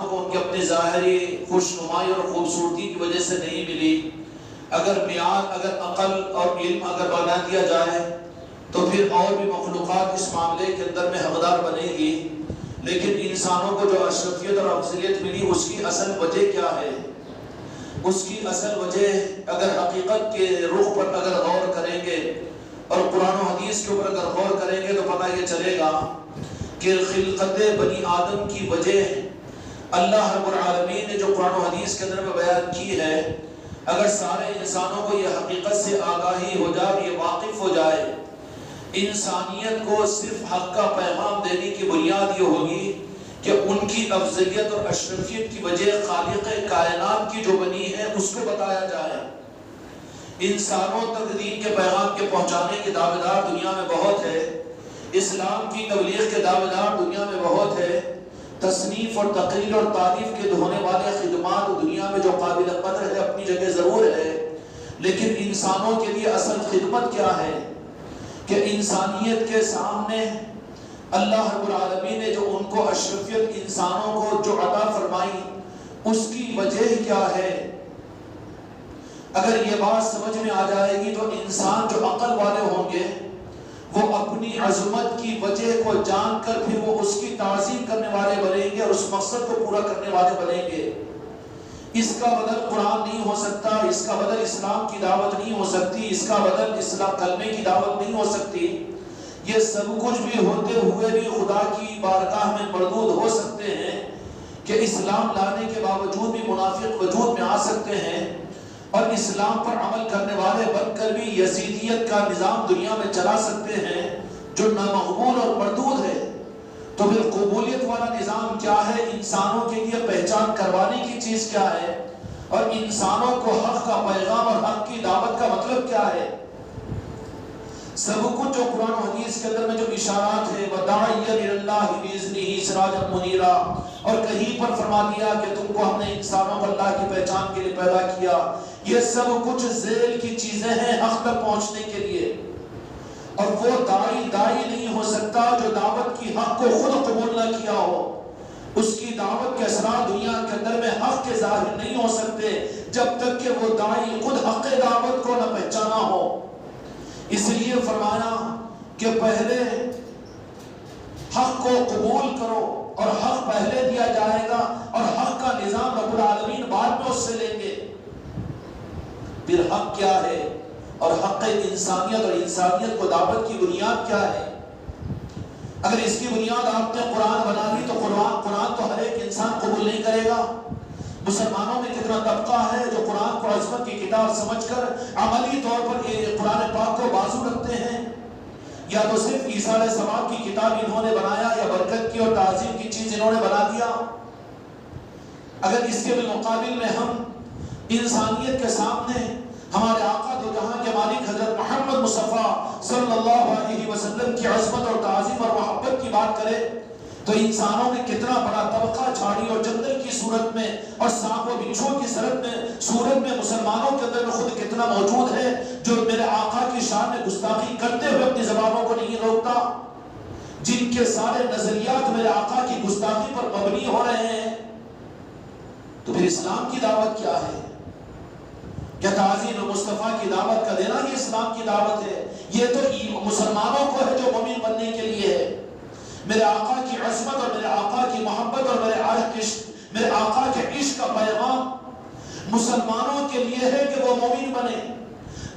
کو ان کی اپنی ظاہری خوشنمائی اور خوبصورتی کی وجہ سے نہیں ملی. اگر معیار، اگر عقل اور علم اگر بنا دیا جائے تو پھر اور بھی مخلوقات اس معاملے کے اندر میں حقدار بنے گی. لیکن انسانوں کو جو اشرفیت اور افضلیت ملی، اس کی اصل وجہ کیا ہے؟ اس کی اصل وجہ اگر حقیقت کے رخ پر اگر غور کریں گے اور قرآن و حدیث کے اوپر اگر غور کریں گے تو پتہ یہ چلے گا کہ خلقت بنی آدم کی وجہ اللہ رب العالمین نے جو قرآن و حدیث کے اندر میں بیان کی ہے، اگر سارے انسانوں کو یہ حقیقت سے آگاہی ہو جائے، یہ واقف ہو جائے، انسانیت کو صرف حق کا پیغام دینے کی بنیاد یہ ہوگی کہ ان کی افضلیت اور اشرفیت کی وجہ خالق کائنات کی جو بنی ہے اس کو بتایا جائے. انسانوں تک دین کے پیغام کے پہنچانے کے دعوے دار دنیا میں بہت ہے، اسلام کی تبلیغ کے دعوے دار دنیا میں بہت ہے، تصنیف اور تقریر اور تعریف کے ہونے والے خدمات دنیا میں جو قابل قدر ہے اپنی جگہ ضرور ہے. لیکن انسانوں کے لیے اصل خدمت کیا ہے کہ انسانیت کے سامنے اللہ رب العالمین نے جو ان کو اشرفیت انسانوں کو جو عطا فرمائی اس کی وجہ کیا ہے؟ اگر یہ بات سمجھ میں آ جائے گی تو انسان جو عقل والے ہوں گے وہ اپنی عظمت کی وجہ کو جان کر پھر وہ اس کی تعظیم کرنے والے بنیں گے اور اس مقصد کو پورا کرنے والے بنیں گے. اس کا بدل قرآن نہیں ہو سکتا، اس کا بدل اسلام کی دعوت نہیں ہو سکتی، اس کا بدل اسلام کلمے کی دعوت نہیں ہو سکتی. یہ سب کچھ بھی ہوتے ہوئے بھی خدا کی بارگاہ میں مردود ہو سکتے ہیں کہ اسلام لانے کے باوجود بھی منافق وجود میں آ سکتے ہیں اور اسلام پر عمل کرنے والے بن کر بھی یزیدیت کا نظام دنیا میں چلا سکتے ہیں جو نامقبول اور مردود ہے. تو پھر قبولیت والا نظام کیا ہے؟ انسانوں کے لیے پہچان کروانے کی چیز کیا ہے اور انسانوں کو حق کا پیغام اور حق کی دعوت کا مطلب کیا ہے؟ سب کچھ جو قرآن و حدیث کے اندر میں جو اشارات ہے وَدَاعِيًّا إِلَى اللَّهِ بِإِذْنِهِ سِرَاجًا مُنِيرًا، اور کہیں پر فرما دیا کہ تم کو ہم نے انسانوں کو اللہ کی پہچان کے لیے پیدا کیا. یہ سب کچھ ذیل کی چیزیں ہیں حق تک پہنچنے کے لیے. اور وہ داعی نہیں ہو سکتا جو دعوت کی حق کو خود قبول نہ کیا ہو. اس کی دعوت کے اثرات دنیا کے اندر میں حق کے ظاہر نہیں ہو سکتے جب تک کہ وہ داعی خود حق دعوت کو نہ پہچانا ہو. اس لیے فرمایا کہ پہلے حق کو قبول کرو اور حق پہلے دیا جائے گا اور حق کا نظام رب العالمین بعد میں اس سے لیں گے. پھر حق کیا ہے اور حق انسانیت اور انسانیت کو دعوت کی بنیاد کیا ہے؟ اگر اس کی بنیاد آپ نے قرآن بنا لی تو قرآن تو ہر ایک انسان قبول نہیں کرے گا. مسلمانوں میں کتنا طبقہ ہے جو قرآن کو عظمت کی کتاب سمجھ کر عملی طور پر قرآن پاک کو بازو رکھتے ہیں، یا تو صرف ایصال ثواب کی کتاب انہوں نے بنایا یا برکت کی اور تعظیم کی چیز انہوں نے بنا دیا. اگر اس کے بالمقابل میں ہم انسانیت کے سامنے ہمارے آقا دو جہاں کے مالک حضرت محمد مصطفیٰ صلی اللہ علیہ وسلم کی عظمت اور تعظیم اور محبت کی بات کریں تو انسانوں میں کتنا بڑا طبقہ جھاڑی اور جنگل کی صورت میں اور سانپ و بچھو کی صورت میں مسلمانوں کے اندر میں خود کتنا موجود ہے جو میرے آقا کی شان میں گستاخی کرتے ہوئے اپنی زبانوں کو نہیں روکتا، جن کے سارے نظریات میرے آقا کی گستاخی پر مبنی ہو رہے ہیں. تو پھر اسلام کی دعوت کیا ہے؟ کیا تعظیم مصطفیٰ کی دعوت کا دینا یہ اسلام کی دعوت ہے؟ یہ تو مسلمانوں کو ہے جو مومن بننے کے لیے ہے. میرے آقا کی عظمت اور میرے آقا کی محبت اور میرے آقا کے عشق کا پیغام مسلمانوں کے لیے ہے کہ وہ مومن بنے.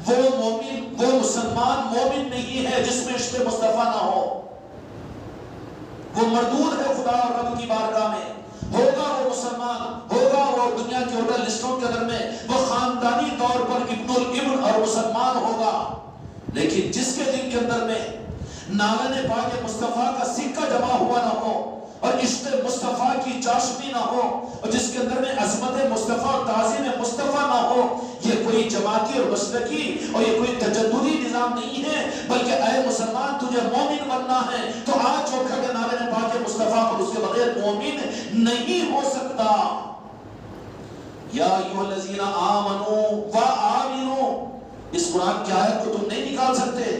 وہ مسلمان مومن نہیں ہے جس میں عشق مصطفیٰ نہ ہو. وہ مردود ہے خدا اور رب کی بارگاہ میں. ہوگا وہ مسلمان، ہوگا وہ دنیا کے ہوٹل لسٹوں کے اندر میں وہ خاندانی طور پر ابن الابن اور مسلمان ہوگا، لیکن جس کے دل کے اندر میں نالن پاک مصطفیٰ کا سکہ جمع ہوا نہ ہو اور عشق مصطفیٰ کی چاشنی نہ ہو اور جس کے اندر میں عظمت مصطفیٰ اور تعظیم مصطفیٰ نہ ہو، یہ کوئی جماعتی اور مسلکی اور یہ کوئی تجددی نظام نہیں ہے، بلکہ اے مسلمان تجھے مومن بننا ہے تو آج چوکھا کے نالن پاک مصطفیٰ پر اس کے بغیر مومن نہیں ہو سکتا. یا ایھا الذین آمنوا وآمنوا، اس قرآن کی آیت کو تم نہیں نکال سکتے.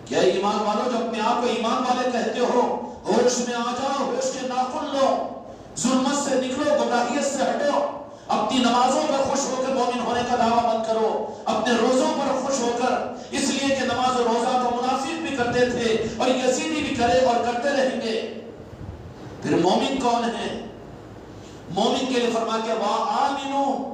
کیا ایمان والو جو اپنے آپ کو ایمان والے کہتے ہو، ہوش میں آ جاؤ، ہوش کے ناخن لو. ظلمت سے نکلو، گمراہیت سے ہٹو، اپنی نمازوں پر خوش ہو کر مومن ہونے کا دعویٰ مت کرو، اپنے روزوں پر خوش ہو کر، اس لیے کہ نماز و روزہ کو منافق بھی کرتے تھے اور یزیدی بھی کرے اور کرتے رہیں گے۔ پھر مومن کون ہے؟ مومن کے لیے فرما کہ وَآمِنُوا،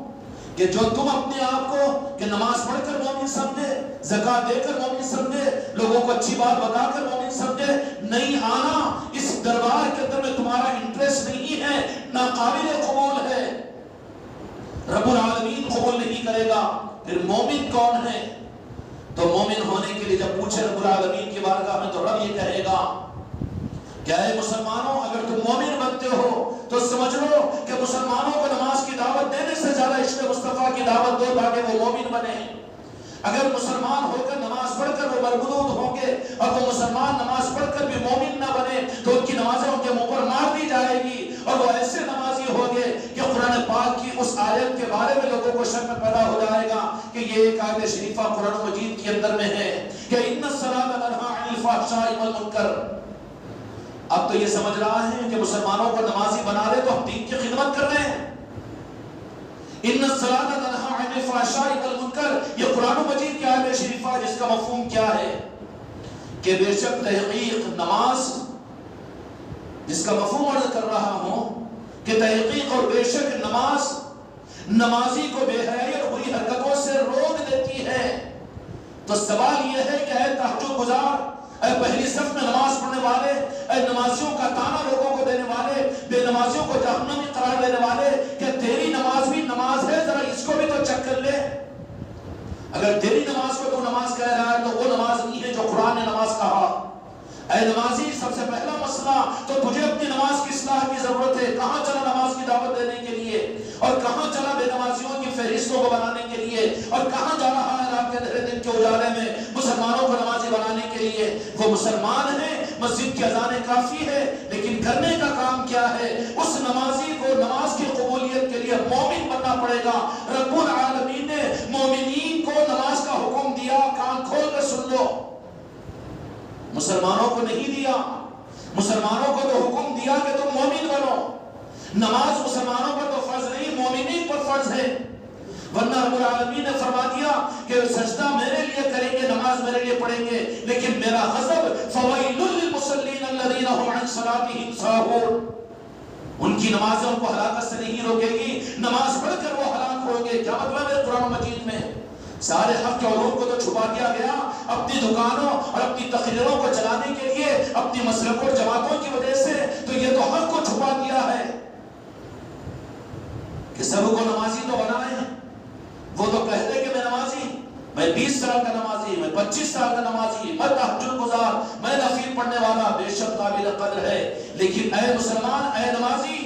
کہ جو تم اپنے آپ کو کہ نماز پڑھ کر مومن سمجھے، زکوٰۃ دے کر مومن سمجھے، لوگوں کو اچھی بات بتا کر مومن سمجھے، نہیں آنا اس دربار کے اندر میں تمہارا انٹرسٹ نہیں ہے، ناقابل قبول ہے، رب العالمین قبول نہیں کرے گا۔ پھر مومن کون ہے؟ تو مومن ہونے کے لیے جب پوچھے رب العالمین کی بارگاہ میں تو رب یہ کہے گا کہ اے مسلمانوں، اگر تم مومن بنتے ہو تو سمجھ لو کہ مسلمانوں کو نماز کی دعوت دینے سے زیادہ عشق مصطفیٰ کی دعوت دو تاکہ وہ مومن بنے۔ اگر مسلمان ہو کر نماز پڑھ کر وہ مردود ہوں گے اور وہ مسلمان نماز پڑھ کر بھی مومن نہ بنے تو ان کی نمازیں ان کے منہ پر مار دی جائے گی اور وہ ایسے نمازی ہوں گے کہ قرآن پاک کی اس آیت کے بارے میں لوگوں کو شک پیدا ہو جائے گا کہ یہ ایک آیت شریفہ قرآن مجید کے اندر میں ہے کہ ان الصلاۃ تنہی عن الفحشاء والمنکر۔ اب تو یہ سمجھ رہا ہے کہ مسلمانوں کو نمازی بنا رہے تو ہم دین کی خدمت کر رہے ہیں۔ ان الصلاۃ تنہی عن الفحشاء والمنکر، یہ قرآن مجید کی آیت شریفہ جس کا مفہوم کیا ہے کہ بے شک تحقیق نماز، جس کا مفہوم عرض کر رہا ہوں کہ تحقیق اور بے شک نماز نمازی کو بے حیائی اور بری حرکتوں سے روک دیتی ہے۔ تو سوال یہ ہے کہ اے تہجد گزار، اے پہلی صف میں نماز پڑھنے والے، اے نمازیوں کا تانا لوگوں کو دینے والے، بے نمازیوں کو جہنمی قرار دینے والے، کہ تیری نماز بھی نماز ہے، ذرا اس کو بھی تو چیک کر لے۔ اگر تیری نماز کو تو نماز کہہ رہا ہے تو وہ نماز نہیں ہے جو قرآن نے نماز کہا۔ اے نمازی، سب سے پہلا مسئلہ تو تجھے اپنی نماز کی اصلاح کی ضرورت ہے۔ کہاں چلا نماز کی دعوت دینے کے لیے، اور کہاں چلا بے نمازیوں کی فہرستوں کو بنانے کے لیے، اور کہاں جا رہا ہے رات کے اندھیرے دن کے اجالے میں مسلمانوں کو نمازی بنانے کے لیے؟ وہ مسلمان ہیں، مسجد کی اذانیں کافی ہے، لیکن کرنے کا کام کیا ہے؟ اس نمازی کو نماز کی قبولیت کے لیے مومن بننا پڑے گا۔ رب العالمین نے مومنین کو نماز کا حکم دیا، کان کھول کر سن لو، مسلمانوں کو نہیں دیا۔ مسلمانوں کو تو حکم دیا کہ تم مومن بنو، نماز مسلمانوں پر تو فرض نہیں، مومنین پر فرض ہے۔ ورنہ رب العالمین نے فرما دیا کہ سجدہ میرے لیے کریں گے، نماز میرے لیے پڑھیں گے، لیکن میرا غضب فویل للمصلین الذین هم عن صلاتهم ساہون، ان کی نمازیں ان کو ہلاکت سے نہیں روکے گی، نماز پڑھ کر وہ ہلاک ہوں گے۔ کیا مطلب ہے قرآن مجید میں؟ سارے حق کے علوم کو تو چھپا دیا گیا اپنی دکانوں اور اپنی تقریروں کو چلانے کے لیے، اپنی مسلک اور جماعتوں کی وجہ سے، تو یہ تو حق کو چھپا دیا ہے کہ سب کو نمازی تو بنائے ہیں۔ وہ تو کہتے کہ میں نمازی، میں 20 سال کا نمازی، میں 25 سال کا نمازی، میں تہجد گزار، میں نفل پڑھنے والا، بے شک قابل قدر ہے، لیکن اے مسلمان، اے نمازی،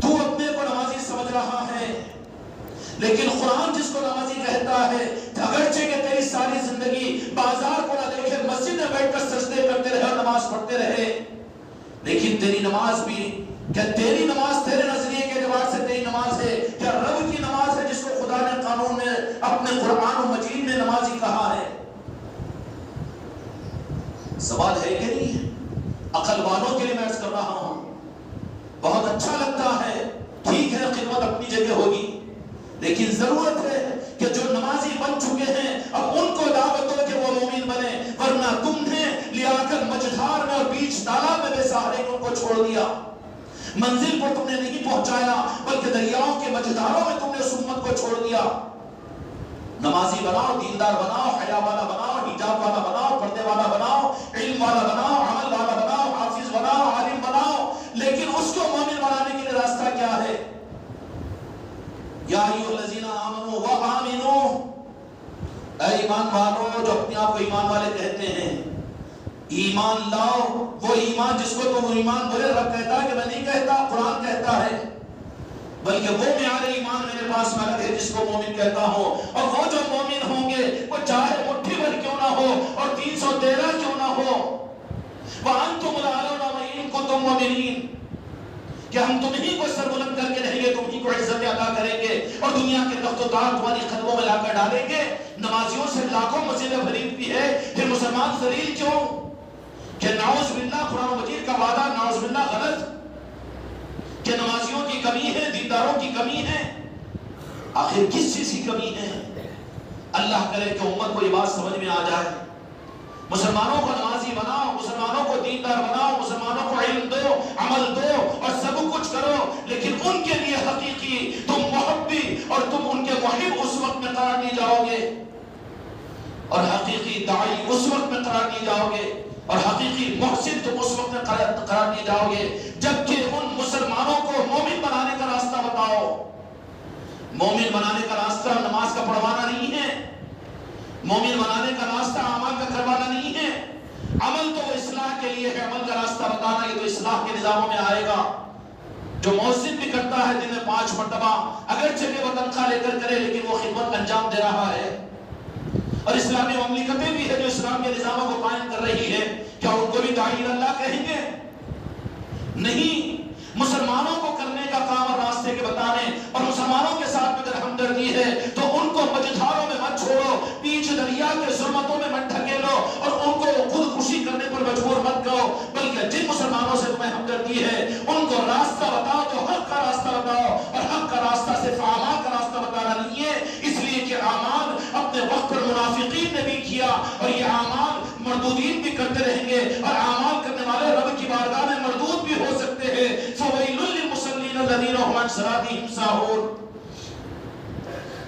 تو اپنے کو نمازی سمجھ رہا ہے، لیکن قرآن جس کو نمازی کہتا ہے کہ اگرچہ کہ تیری ساری زندگی بازار کو نہ دیکھے، مسجد میں بیٹھ کر سجدے کرتے رہے اور نماز پڑھتے رہے، لیکن تیری نماز بھی، کیا تیری نماز تیرے نظریے کے اعتبار سے تیری نماز ہے؟ کیا رب کی نماز ہے جس کو خدا نے قانون میں اپنے قرآن و مجید میں نمازی کہا ہے؟ سوال ہے کہ نہیں؟ عقل والوں کے لیے میں عرض کر رہا ہوں، بہت اچھا لگتا ہے، ٹھیک ہے خدمت اپنی جگہ ہوگی، لیکن ضرورت ہے کہ جو نمازی بن چکے ہیں اب ان کو دعوت دو کہ وہ مومن بنے، ورنہ تم نے لیا کر مجھار میں اور بیچ تالاب میں بے سہارے ان کو چھوڑ دیا، منزل پر تم نے نہیں پہنچایا بلکہ دریاؤں کے مجھاروں میں تم نے اس امت کو چھوڑ دیا۔ نمازی بناؤ، دیندار بناؤ، حیا والا بناؤ، حجاب والا بناؤ، پردے والا بناؤ، علم والا بناؤ، عمل والا بناؤ، حافظ بناؤ، عالم بناؤ، لیکن اس کو مومن بنانے کے لیے راستہ کیا ہے؟ یا ایھا الذین آمنوا وآمنوا، اے ایمان والو جو اپنے آپ کو ایمان والے کہتے ہیں، ایمان لاؤ، وہ ایمان جس کو تم ایمان بولے، رب کہتا ہے کہ میں نہیں کہتا، قرآن کہتا ہے، بلکہ وہ معیار ایمان میرے پاس میں ہے جس کو مومن کہتا ہوں، اور وہ جو مومن ہوں گے وہ چاہے مٹھی بھر کیوں نہ ہو اور 313 کیوں نہ ہو، وَأَنْتُمُ الْأَعْلَوْنَ وَإِن كُنتُم مُؤْمِنِينَ، کہ ہم تمہیں کو سر بلند کر کے رہیں گے، تمہیں کو عزت عطا کریں گے اور دنیا کے تخت و تاج تمہاری قدموں میں لا کر ڈالیں گے۔ نمازیوں سے لاکھوں مسجدیں بھری ہوئی ہے، پھر مسلمان ذلیل کیوں؟ کہ نعوذ باللہ قرآن مجید کا وعدہ نعوذ باللہ غلط، کمی ہے، دینداروں کی کمی ہے، آخر کس چیز کی کمی ہے؟ اللہ کرے کہ امت کو یہ بات سمجھ میں آ جائے، مسلمانوں کو نمازی بناؤ، مسلمانوں کو دیندار بناؤ، مسلمانوں کو علم دو، عمل دو اور سب کچھ کرو، لیکن ان کے لیے حقیقی تم محبی اور تم ان کے محب اس وقت میں قرار دی جاؤ گے، اور حقیقی داعی اس وقت میں قرار دی جاؤ گے، اور حقیقی محسن تم اس وقت میں قرار دی جاؤ گے جبکہ ان مسلمانوں کو مومن بنانے کا راستہ بتاؤ۔ مومن بنانے کا راستہ نماز کا پڑھوانا نہیں ہے، مومن بنانے کا راستہ اعمال کا کروانا نہیں ہے، عمل تو اصلاح کے لیے ہے، عمل کا راستہ بتانا یہ تو اصلاح کے نظاموں میں آئے گا۔ جو محسن بھی کرتا ہے دن میں 5 مرتبہ، اگرچہ کہ وہ تنخواہ لے کر کرے لیکن وہ خدمت انجام دے رہا ہے، اور اسلامی مملکتیں بھی ہے جو اسلام کے نظاموں کو قائم کر رہی ہے، کیا ان کو بھی داعی اللہ کہیں گے؟ نہیں، مسلمانوں کو کرنے کا کام اور راستے کے بتانے، اور مسلمانوں کے ساتھ اگر ہمدردی ہے تو ان کو مجدھاروں میں مت چھوڑو، بیچ دریا کے ظلمتوں میں مت ڈھکیلو، اور ان کو خودکشی کرنے پر مجبور مت کرو، بلکہ جن مسلمانوں سے تمہیں ہمدردی ہے ان کو راستہ بتاؤ، جو حق کا راستہ بتاؤ، اور حق کا راستہ صرف اعمال کا راستہ بتانا نہیں ہے، اس لیے کہ اعمال اپنے وقت پر منافقین نے بھی کیا، اور یہ اعمال مردودین بھی کرتے رہیں گے، اور اعمال کرنے والے رب کی بارگاہ میں مردود بھی ہو سکتے ہیں۔ فویل للمصلین الذین هم عن صلاتهم ساہون۔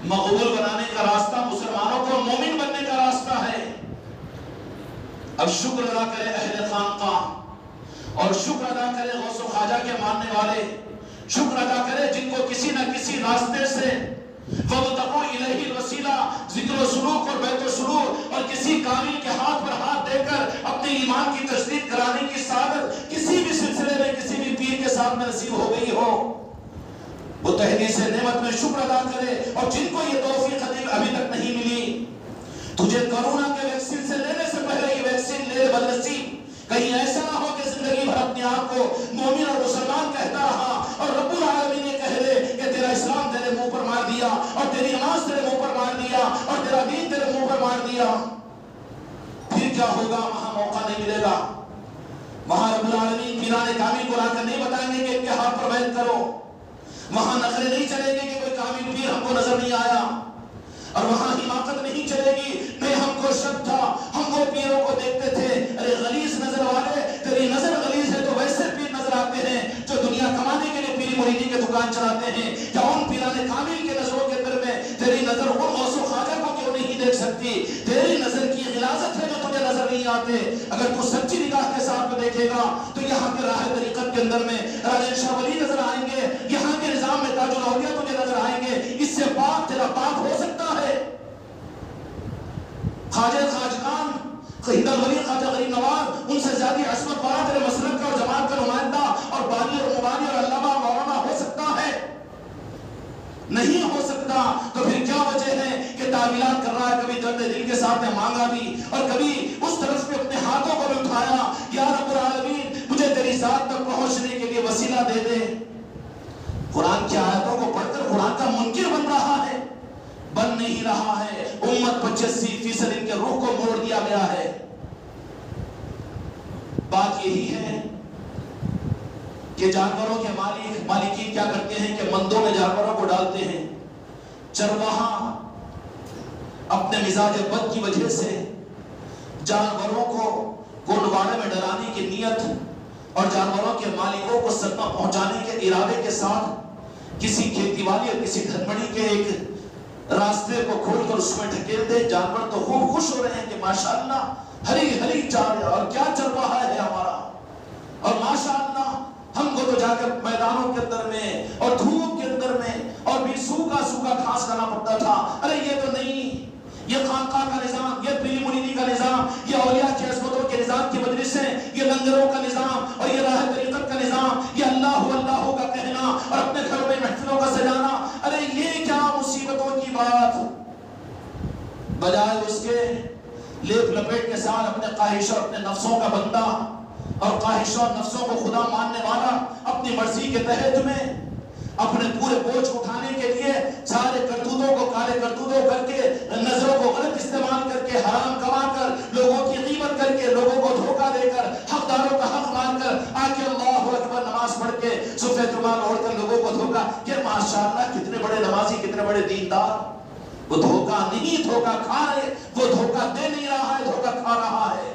مقبول بنانے کا راستہ مسلمانوں کو مومن بننے کا راستہ ہے۔ اب شکر ادا کرے اہل خانقاہ، اور شکر ادا کرے غوث و خواجہ کے ماننے والے، شکر ادا کرے جن کو کسی نہ کسی راستے سے فَابْتَغُوا إِلَيْهِ الْوَسِيلَةَ ذکر و سلوک اور بیت و سرور اور کسی کامل کے ہاتھ پر ہاتھ دے کر اپنے ایمان کی تجدید کرانے کی سعادت کسی بھی سلسلے میں کسی بھی پیر کے ساتھ میں نصیب ہو گئی ہو، وہ تحدیث نعمت میں شکر ادا کرے، اور جن کو یہ توفیق ابھی تک نہیں ملی، تجھے کورونا کے ویکسین سے لینے سے پہلے یہ ویکسین لے بدنصیب، کہیں ایسا نہ ہو کہ زندگی بھر اپنے آپ کو مومن اور مسلمان کہتا رہا اور رب العالمین یہ کہہ دے کہ تیرا اسلام تیرے منہ پر مار دیا، اور تیری نماز تیرے منہ پر مار دیا، اور تیرا دین تیرے منہ پر مار دیا، پھر کیا ہوگا؟ وہاں موقع نہیں ملے گا، وہاں رب العالمین پیران کامل کو لا کر نہیں بتائیں گے کہ ان کے ہاتھ پر بیعت کرو، وہاں نخرے نہیں چلیں گے کہ کوئی کامل پیر ہم کو نظر نہیں آیا، اور وہاں حماقت نہیں چلے گی، نہیں ہم کو شک تھا، ہم وہ پیروں کو دیکھتے تھے، ارے غلیظ نظر والے، تیری نظر غلیظ ہے تو ویسے پیر نظر آتے ہیں جو دنیا کمانے کے لیے پیری مریدی کے دکان چلاتے ہیں، کیا ان پیران کامل کے نظروں کے اندر میں تیری نظر ان غوث و خواجہ کو کیوں نہیں دیکھ سکتی؟ تیری نظر کی غلاظت ہے جو تجھے نظر نہیں آتے، اگر تو سچی نگاہ کے ساتھ میں دیکھے گا تو یہاں کے راہ طریقت کے اندر میں راجہ شاہ ولی نظر آئیں گے، یہاں کے نظام میں تاج الاولیاء تجھے نظر آئیں گے، اس سے پاک تیرا پاک ہو سکتا ہے۔ خواجہ خواجگان، ہدل ولی خواجہ غریب نواز، ان سے زیادہ عصمت والا تیرے مسلک کا اور جماعت کا نمائندہ اور بانی اور مبانی اور علامہ مولانا ہو سکتا ہے؟ نہیں ہو سکتا، تو پھر کیا وجہ ہے کہ تعویلات کر رہا ہے؟ کبھی درد دل کے ساتھ میں مانگا بھی، اور کبھی اس طرف میں اپنے ہاتھوں کو بھی اٹھایا، یا رب العالمین مجھے تیری ذات تک پہنچنے کے لیے وسیلہ دے دے۔ قرآن کی آیتوں کو پڑھ کر قرآن کا منکر بن رہا ہے، بن نہیں رہا ہے، امت 85% ان کے روح کو موڑ دیا گیا ہے۔ بات یہی ہے کہ جانوروں کے مالکین کیا کرتے ہیں کہ مندوں میں جانوروں کو ڈالتے ہیں، چرواہا اپنے مزاج بد کی وجہ سے جانوروں کو گونڈواڑے میں ڈرانے کی نیت اور جانوروں کے مالکوں کو صدمہ پہنچانے کے ارادے کے ساتھ کسی کھیتی والی اور کسی دھنبڑی کے ایک راستے کو کھول کر اس میں ڈھکیل دے۔ جانور تو خوب خوش ہو رہے ہیں کہ ماشاءاللہ ہری ہری چارے اور کیا چرواہا ہے ہمارا، اور ماشاءاللہ ہم کو تو جا کر میدانوں کے اندر میں اور دھوپ کے اندر میں اور بھی سوکھا گھاس کھانا پڑتا تھا۔ ارے یہ تو نہیں، یہ خانقاہ کا نظام، یہ پیری مریدی کا نظام، یہ اولیاء کی عظمتوں کے نظام کی مجلسیں، یہ لنگروں کا نظام اور یہ راہ طریقت کا نظام، یہ اللہ اللہ کا کہنا اور اپنے گھروں میں محفلوں کا سجانا، ارے یہ کیا مصیبتوں کی بات! بجائے اس کے لیپ لپیٹ کے ساتھ اپنے خواہشوں اپنے نفسوں کا بندہ اور خواہشوں اور نفسوں کو خدا ماننے والا اپنی مرضی کے تحت میں اپنے پورے بوجھ اٹھانے کے لیے سارے کرتوتوں کو کالے کرتوتوں کر کے، نظروں کو غلط استعمال کر کے، حرام کما کر، لوگوں کی غیبت کر کے، لوگوں کو دھوکہ دے کر، حقداروں کا حق مان کر آ کے اللہ اکبر نماز پڑھ کے سفید رومال اوڑھ کر لوگوں کو دھوکا کہ ماشاءاللہ کتنے بڑے نمازی، کتنے بڑے دیندار. وہ دھوکا نہیں دھوکا کھا رہے، وہ دھوکا دے نہیں رہا ہے، دھوکا کھا رہا ہے.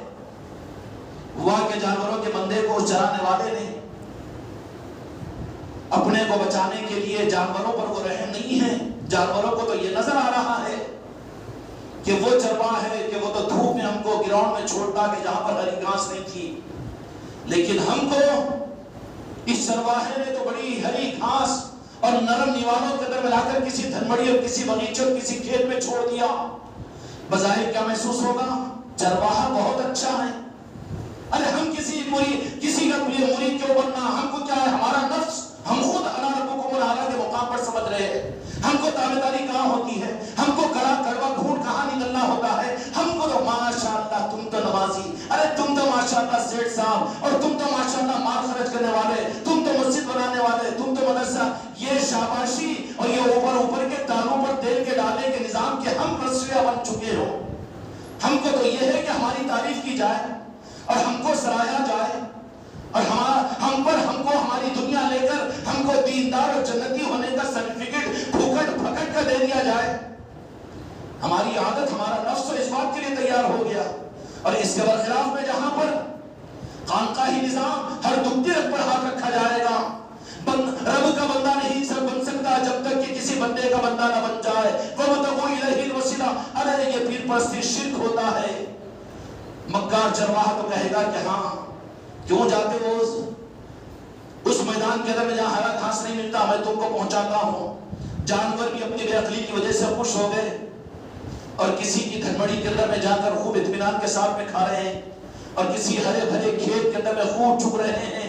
ہوا کہ جانوروں کے بندے کو چرانے والے نے اپنے کو بچانے کے لیے جانوروں پر وہ رحم نہیں ہے. جانوروں کو تو یہ نظر آ رہا ہے کہ وہ چرواہ ہے کہ وہ تو دھوپ میں ہم کو گراؤنڈ میں چھوڑتا کہ جہاں پر ہری گھاس نہیں تھی، لیکن ہم کو اس چرواہے نے تو بڑی ہری گھاس اور نرم نیوالوں کے اندر ملا کر کسی دھنبڑی اور کسی باغیچے اور کسی کھیت میں چھوڑ دیا. بظاہر کیا محسوس ہوگا؟ چرواہا بہت اچھا ہے. ارے ہم کسی کا مرید کیوں بننا؟ ہم کو کیا ہے؟ ہمارا نفس ہم خود اللہ ربکم العالی کے مقام پر سمجھ رہے ہیں. ہم کو تابعداری کہاں ہوتی ہے؟ ہم کو کڑوا گھونٹ کہاں نکلنا ہوتا ہے؟ ہم کو تو ماشاءاللہ تم تو نمازی، ارے تم تو ماشاءاللہ سیٹ صاحب، اور تم تو ماشاءاللہ مال خرچ کرنے والے، تم تو مسجد بنانے والے، تم تو مدرسہ. یہ شاباشی اور یہ اوپر کے تالوں پر تیل کے ڈالنے کے نظام کے ہم رسویا بن چکے ہو. ہم کو تو یہ ہے کہ ہماری تعریف کی جائے اور ہم کو سراہا جائے اور ہم کو ہماری دنیا لے کر ہم کو دیندار اور جنتی ہونے کا سرٹیفکیٹ پھوکٹ پھکٹ کر دے دیا جائے. ہماری عادت، ہمارا نفس تو اس بات کے لیے تیار ہو گیا. اور اس کے برخلاف میں جہاں پر خانقاہی نظام ہر دکھتی رگ پر ہاتھ رکھا جائے گا، رب کا بندہ نہیں سب بن سکتا جب تک کہ کسی بندے کا بندہ نہ بن جائے. وَمَتَقُوا إِلَيْهِ الْوَسِيلَةَ. ارے یہ پیر پرستی شرک ہوتا ہے. مکار چرواہ تو کہے گا کہ ہاں کیوں جاتے ہو اس میدان کے اندر میں جہاں ہرا گھاس نہیں ملتا، میں تم کو پہنچاتا ہوں. جانور بھی اپنی بے عقلی کی وجہ سے خوش ہو گئے اور کسی کی دھنبڑی کے اندر میں جا کر خوب اطمینان کے ساتھ میں کھا رہے ہیں اور کسی ہرے بھرے کھیت کے اندر میں خوب چھپ رہے ہیں.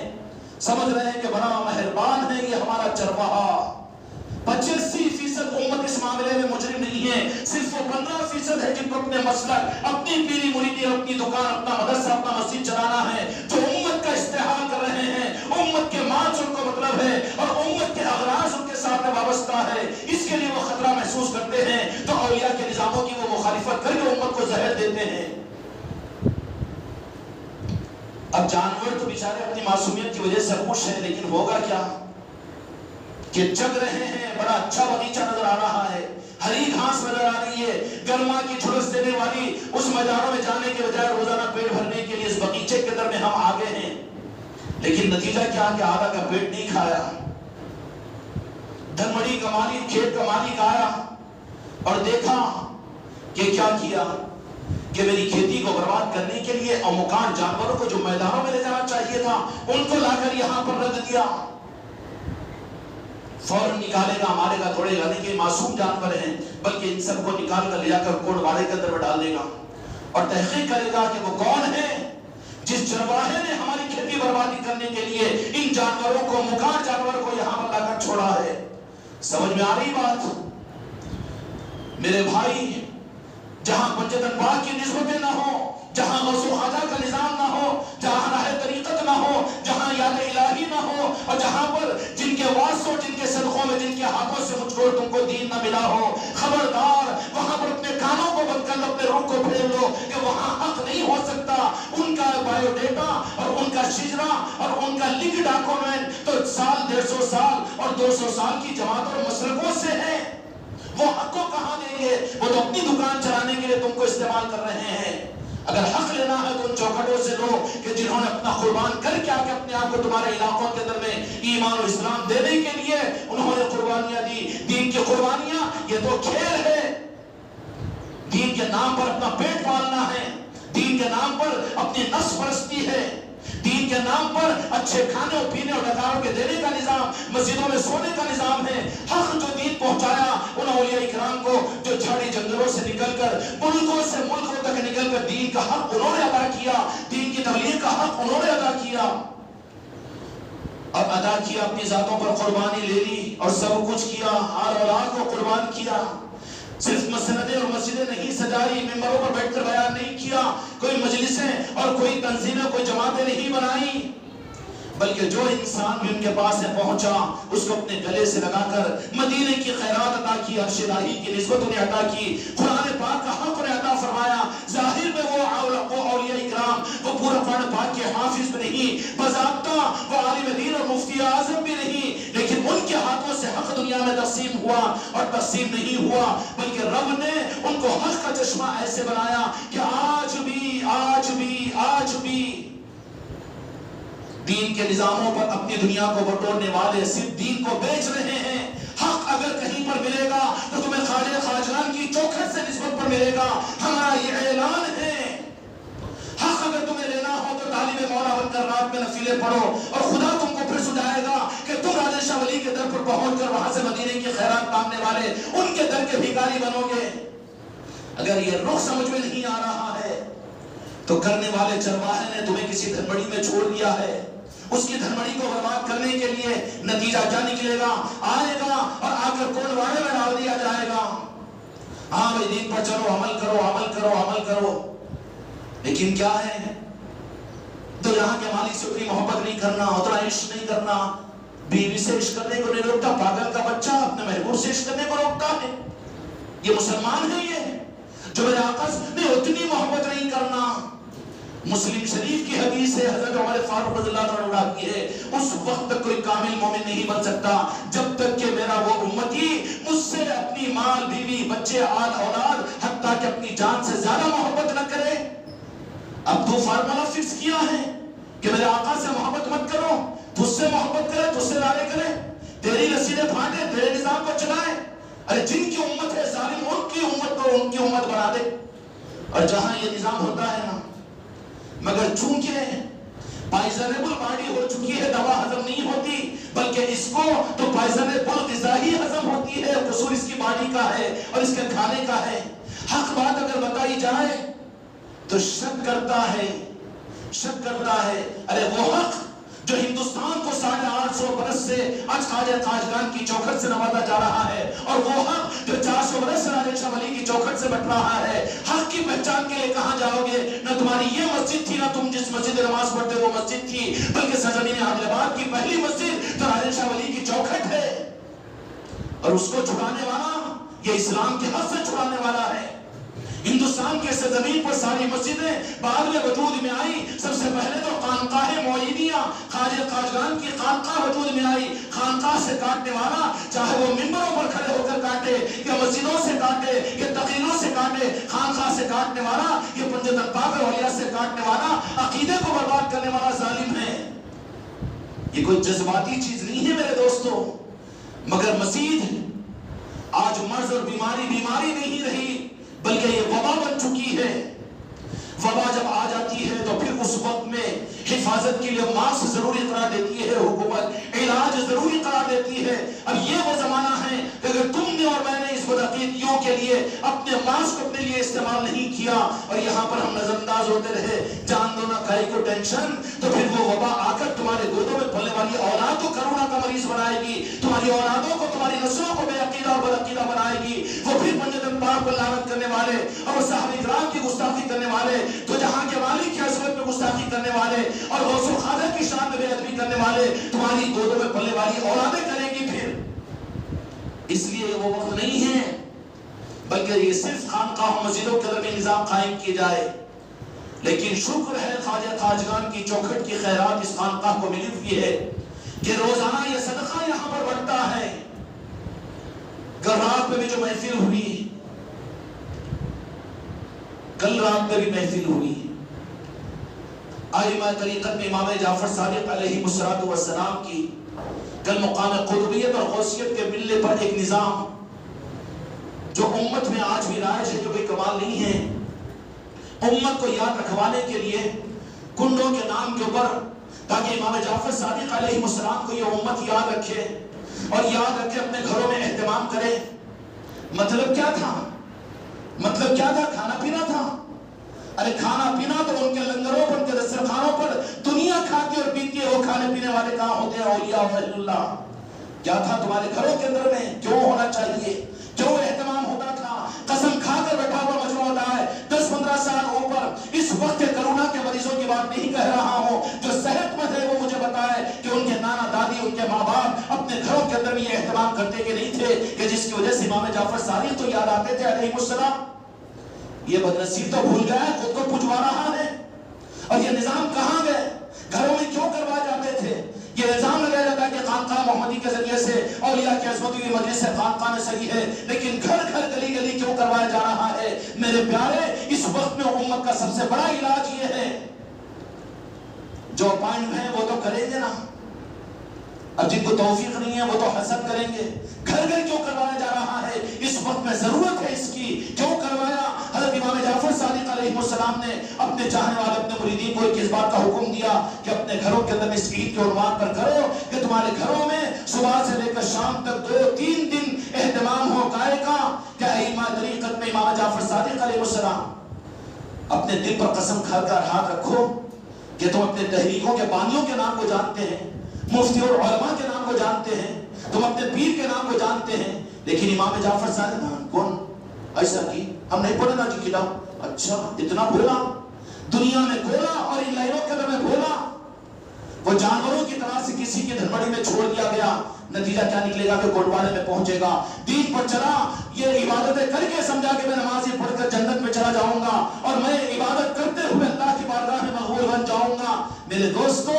سمجھ رہے ہیں کہ بڑا مہربان ہے یہ ہمارا چرواہا. 85% امت اس معاملے میں مجرم نہیں ہے. صرف وہ 15% ہے جن کو اپنے مسلک، اپنی پیری مریدی، اپنی دکان، اپنا مدرسہ، اپنا مسجد چلانا ہے، جو امت کا استحال کر رہے ہیں. امت کے مال سے ان کو مطلب ہے اور امت کے اغراض ان کے ساتھ وابستہ ہے. اس کے لیے وہ خطرہ محسوس کرتے ہیں تو اولیاء کے نظاموں کی وہ مخالفت کر کے امت کو زہر دیتے ہیں. اب جانور تو بیچارے اپنی معصومیت کی وجہ سے خوش ہیں، لیکن ہوگا کیا کہ جگ رہے ہیں. بڑا اچھا باغیچہ نظر آ رہا ہے، ہری گھاس نظر آ رہی ہے، گرما کی جھلس دینے والی اس میدانوں میں جانے کے بجائے روزانہ پیٹ بھرنے کے لیے اس باغیچے کے اندر میں ہم آگے ہیں. لیکن نتیجہ کیا کہ آدھا کا پیٹ نہیں کھایا. دھنبڑی کا مالک، کھیت کا مالک آیا اور دیکھا کہ کیا کیا کہ میری کھیتی کو برباد کرنے کے لیے اور مکان جانوروں کو جو میدانوں میں لے جانا چاہیے تھا ان کو لا کر یہاں پر رکھ دیا. فوراً نکالے گا، مارے گا، توڑے گا نہیں کہ معصوم جانور ہیں، بلکہ ان سب کو نکال کر لے جا کر کوڑ واڑے کے اندر میں ڈال دے گا اور تحقیق کرے گا کہ وہ کون ہے جس چرواہے نے ہماری کھیتی بربادی کرنے کے لیے ان جانوروں کو، مکان جانور کو یہاں پر لا کر چھوڑا ہے. سمجھ میں آ رہی بات؟ میرے بھائی، جہاں پنجتن پاک کی نسبتیں نہ ہو، جہاں غوث حاجہ کا نظام نہ ہو، جہاں راہ طریقت نہ ہو، جہاں یاد الہی نہ ہو، اور جہاں پر جن کے واسطوں، جن کے صدقوں میں، جن کے ہاتھوں سے مجھ کو تم کو دین نہ ملا ہو، خبردار وہاں پر اپنے کانوں کو بند کر لو، اپنے روح کو پھیر لو کہ وہاں حق نہیں ہو سکتا. ان کا بایو ڈیٹا اور ان کا شجرا اور ان کا لنک ڈاکومنٹ تو 150 سال اور 200 سال کی جماعت اور مسلکوں سے ہے. وہ حق کو کہاں دیں گے؟ وہ تو اپنی دکان چلانے کے لیے تم کو استعمال کر رہے ہیں. اگر حق لینا ہے تو ان چوکھٹوں سے لو کہ جنہوں نے اپنا قربان کر کے آ کے اپنے آپ کو تمہارے علاقوں کے اندر میں ایمان و اسلام دینے کے لیے انہوں نے قربانیاں دی. دین کی قربانیاں یہ تو کھیل ہے. دین کے نام پر اپنا پیٹ پالنا ہے، دین کے نام پر اپنی نفس پرستی ہے، دین کے نام پر اچھے کھانے اور پینے اور ڈکاروں کے دینے کا نظام، مسجدوں میں سونے کا نظام ہے. حق جو دین پہنچایا ان اولیاء اکرام کو جو جھاڑی جنگلوں سے نکل کر ملکوں سے ملکوں تک نکل کر دین کا حق انہوں نے ادا کیا، دین کی تبلیغ کا حق انہوں نے ادا کیا. اب ادا کیا، اپنی ذاتوں پر قربانی لے لی اور سب کچھ کیا، ہر اولاد کو قربان کیا. صرف مسندیں اور مسجدیں نہیں سجائی، ممبروں پر بیٹھ کر بیان نہیں کیا، کوئی مجلسیں اور کوئی تنظیمیں، کوئی جماعتیں نہیں بنائی، بلکہ جو انسان بھی ان کے پاس سے پہنچا اس کو اپنے گلے سے لگا کر مدینے کی خیرات عطا کی، عرش الہی کی نسبت انہیں عطا کی، قرآن پاک کا حق انہیں عطا فرمایا. ظاہر میں وہ اولیاء اکرام السلام وہ پورا قرآن پاک کے حافظ بھی نہیں، باضابطہ وہ عالم دین اور مفتی اعظم بھی نہیں، لیکن ان کے ہاتھوں سے حق دنیا میں تقسیم ہوا اور تقسیم نہیں ہوا، بلکہ رب نے ان کو حق کا چشمہ ایسے بنایا کہ آج بھی دین کے نظاموں پر اپنی دنیا کو بٹورنے والے صرف دین کو بیچ رہے ہیں۔ حق اگر کہیں پر ملے گا تو تمہیں خواجہ خواجگان کی چوکھٹ سے نسبت پر ملے گا، ہمارا یہ اعلان ہے۔ حق اگر تمہیں لینا ہو تو طالب مولا بن کر رات میں نفلیں پڑھو، اور خدا تم کو پھر سجائے گا کہ تم راجہ شاہ ولی کے در پر پہنچ کر وہاں سے مدینے کی خیرات مانگنے والے ان کے در کے بھیکاری بنو گے۔ اگر یہ رخ سمجھ میں نہیں آ رہا ہے تو کرنے والے چرواہے نے تمہیں کسی دھنبڑی میں چھوڑ دیا ہے، اس کی دھنبڑی کو برباد کرنے کے لیے نتیجہ کیا نکلے گا؟ آئے گا اور آ کر کون واڑے میں ڈال دیا جائے گا۔ ہاں بھائی دین پر چلو، عمل کرو، لیکن کیا ہے؟ تو یہاں کے مالک سے اتنی محبت نہیں کرنا، اتنا عشق نہیں کرنا، بیوی سے عشق کرنے کو نہیں روکتا، پاگل کا بچہ اپنے محبوب سے عشق کرنے کو روکتا ہے۔ یہ مسلمان ہے یہ جو میرے آقا نے اتنی محبت نہیں کرنا۔ مسلم شریف کی حدیث ہے، حضرت عمر فاروق رضی اللہ عنہ کی ہے، اس وقت تک کوئی کامل مومن نہیں بن سکتا جب تک کہ میرا وہ امتی مجھ سے اپنی مال بیوی بچے آل اولاد حتیٰ کہ اپنی جان سے زیادہ محبت نہ کرے۔ اب تو فارمولا فکس کیا ہے کہ میرے آقا سے محبت مت کرو، تجھ سے محبت کرے، تجھ سے لارے کرے، تیری رسیدیں پھاٹے، تیرے نظام کو چلائے۔ ارے جن کی امت ہے ظالم، ان کی امت کو ان کی امت بنا دے۔ اور جہاں یہ نظام ہوتا ہے نا، مگر چونکہ پائزنیبل باڈی ہو چکی ہے، دوا ہضم نہیں ہوتی، بلکہ اس کو تو پائزنیبل غذا ہی ہضم ہوتی ہے، قصور اس کی باڈی کا ہے اور اس کے کھانے کا ہے۔ حق بات اگر بتائی جائے تو شک کرتا ہے۔ ارے وہ حق جو ہندوستان کو 850 برس سے آج خواجہ خواجگان کی چوکھٹ سے نوازا جا رہا ہے، اور وہ حق جو 400 برس سے راجہ شاہ ولی کی چوکھٹ سے بٹ رہا ہے، حق کی پہچان کے لیے کہاں جاؤ گے؟ نہ تمہاری یہ مسجد تھی، نہ تم جس مسجد نماز پڑھتے وہ مسجد تھی، بلکہ سرزمین عادل آباد کی پہلی مسجد تو راجہ شاہ ولی کی چوکھٹ ہے، اور اس کو چھڑانے والا یہ اسلام کے حق سے چھڑانے والا ہے۔ ہندوستان کے سرزمین پر ساری مسجدیں بعد میں وجود میں آئی، سب سے پہلے تو خانقاہ معینیہ خواجہ خواجگان کی خانقاہ وجود میں آئی۔ خانقاہ سے کاٹنے والا چاہے وہ ممبروں پر کھڑے ہو کر کاٹے یا مسجدوں سے کاٹے یا تقریروں سے کاٹے، خانقاہ سے کاٹنے والا یہ پنجتن پاک اولیاء سے کاٹنے والا عقیدے کو برباد کرنے والا ظالم ہے۔ یہ کوئی جذباتی چیز نہیں ہے میرے دوستو، مگر مزید آج مرض اور بیماری نہیں رہی، بلکہ یہ وبا بن چکی ہے۔ وبا جب آ جاتی ہے تو پھر اس وقت میں حفاظت کے لیے ماسک ضروری قرار دیتی ہے حکومت، علاج ضروری قرار دیتی ہے۔ اب یہ وہ زمانہ ہے کہ اگر تم نے اور میں نے اس بدعقیدیوں کے لیے اپنے ماسک اپنے لیے استعمال نہیں کیا اور یہاں پر ہم نظر انداز ہوتے رہے، جان دو نہ کائی کو ٹینشن، تو پھر وہ وبا آ کر تمہارے گودوں میں پلنے والی اولاد کو کرونا کا مریض بنائے گی، تمہاری اولادوں کو تمہاری نسلوں کو بے عقیدہ اور بدعقیدہ بنائے گی۔ وہ پھر پنجتن پاک کو لعنت کرنے والے اور صحابہ کرام کی گستاخی کرنے والے، تو جہاں کے مالک کی عظمت میں گستاخی کرنے والے اور غوث الخواجہ کی شان میں بے ادبی کرنے والے تمہاری گودوں میں پلنے والی اولادیں کریں گی پھر۔ اس لیے وہ وقت نہیں ہے، بلکہ یہ صرف خانقاہ و مسجدوں کے اندر نظام قائم کیے جائے۔ لیکن شکر ہے خواجہ خواجگان کی چوکھٹ کی خیرات اس خانقاہ کو ملی ہوئی ہے کہ روزانہ یہ صدقہ یہاں پر بڑھتا ہے۔ کل رات میں بھی جو محفل ہوئی، کل رات میں بھی محفل ہوئی، ائمہ طریقت میں امام جعفر صادق علیہ السلام کی کل مقام قطبیت اور غوثیت کے ملنے پر ایک نظام جو امت میں آج بھی رائج ہے، جو کوئی کمال نہیں ہے، امت کو یاد رکھوانے کے لیے کنڈوں کے نام کے اوپر، تاکہ امام جعفر صادق علیہ السلام کو یہ امت یاد رکھے اور یاد رکھے اپنے گھروں میں اہتمام کرے۔ مطلب کیا تھا؟ کھانا پینا تھا۔ ارے کھانا پینا تو ان کے لنگروں پر، ان کے دسترخوانوں پر دنیا کھاتی اور پیتی ہے، وہ کھانے پینے والے کہاں ہوتے ہیں؟ اولیاء و اہل اللہ۔ کیا تھا تمہارے گھروں کے اندر میں؟ کیوں ہونا چاہیے؟ کیوں اہتمام ہوتا تھا؟ قسم کھا کر بیٹھا ہوا مجموعہ ہوتا ہے 10-15 سال اوپر، اس وقت کرونا کے مریضوں کی بات نہیں کہہ رہا ہوں، جو صحت مند ہے وہ مجھے بتائے کہ ان کے نانا دادی، ان کے ماں باپ اپنے گھروں کے اندر بھی یہ اہتمام کرتے کہ نہیں تھے، کہ جس کی وجہ سے امام جعفر صادق تو یاد آتے تھے علیہ السلام۔ یہ بدنصیب تو بھول گیا ہے، خود کو پجوا رہا ہے۔ اور یہ نظام کہاں گئے؟ گھروں میں کیوں کروائے جاتے تھے؟ یہ الزام لگایا جاتا ہے کہ خانقاہ محمدی کے ذریعے سے اولیاء کی عظمتوں کی مجلس ہے، خانقاہ میں صحیح ہے، لیکن گھر گھر گلی گلی کیوں کروایا جا رہا ہے؟ میرے پیارے، اس وقت میں امت کا سب سے بڑا علاج یہ ہے، جو اپائنٹ ہیں وہ تو کریں گے نا، اب جن کو توفیق نہیں ہے وہ تو حسد کریں گے۔ گھر گھر کیوں کروایا جا رہا ہے؟ اس وقت میں ضرورت ہے اس کی، کیوں کروایا؟ حضرت امام جعفر صادق علیہ السلام نے اپنے چاہنے والے اپنے مریدین کو اس بات کا حکم دیا کہ اپنے گھروں کے اندر اس عید کے عنوان پر کرو کہ تمہارے گھروں میں صبح سے لے کر شام تک 2-3 دن اہتمام ہو گائے کا کہ ائمہ طریقت میں امام جعفر صادق علیہ السلام، اپنے دل پر قسم کھا کر ہاتھ رکھو کہ تم اپنے تحریکوں کے بانیوں کے نام کو جانتے ہیں، مفتی اور علماء کے نام کو جانتے ہیں، تم اپنے پیر کے نام کو جانتے ہیں، لیکن امام جعفر صادق کون ایسا کی؟ ہم نہیں پڑھنا جی کتاب، اچھا اتنا بولا، دنیا میں بولا اور ان لائنوں کے اندر میں بولا، وہ جانوروں کی طرح سے کسی کی دھنبڑی میں چھوڑ دیا گیا، نتیجہ کیا نکلے گا کہ گوڑواڑے میں پہنچے گا۔ دین پر چلا، یہ عبادتیں کر کے سمجھا کہ میں نمازی پڑھ کر جنت میں چلا جاؤں گا اور میں عبادت کرتے ہوئے اللہ کی بارگاہ میں مقبول بن جاؤں گا۔ میرے دوستو،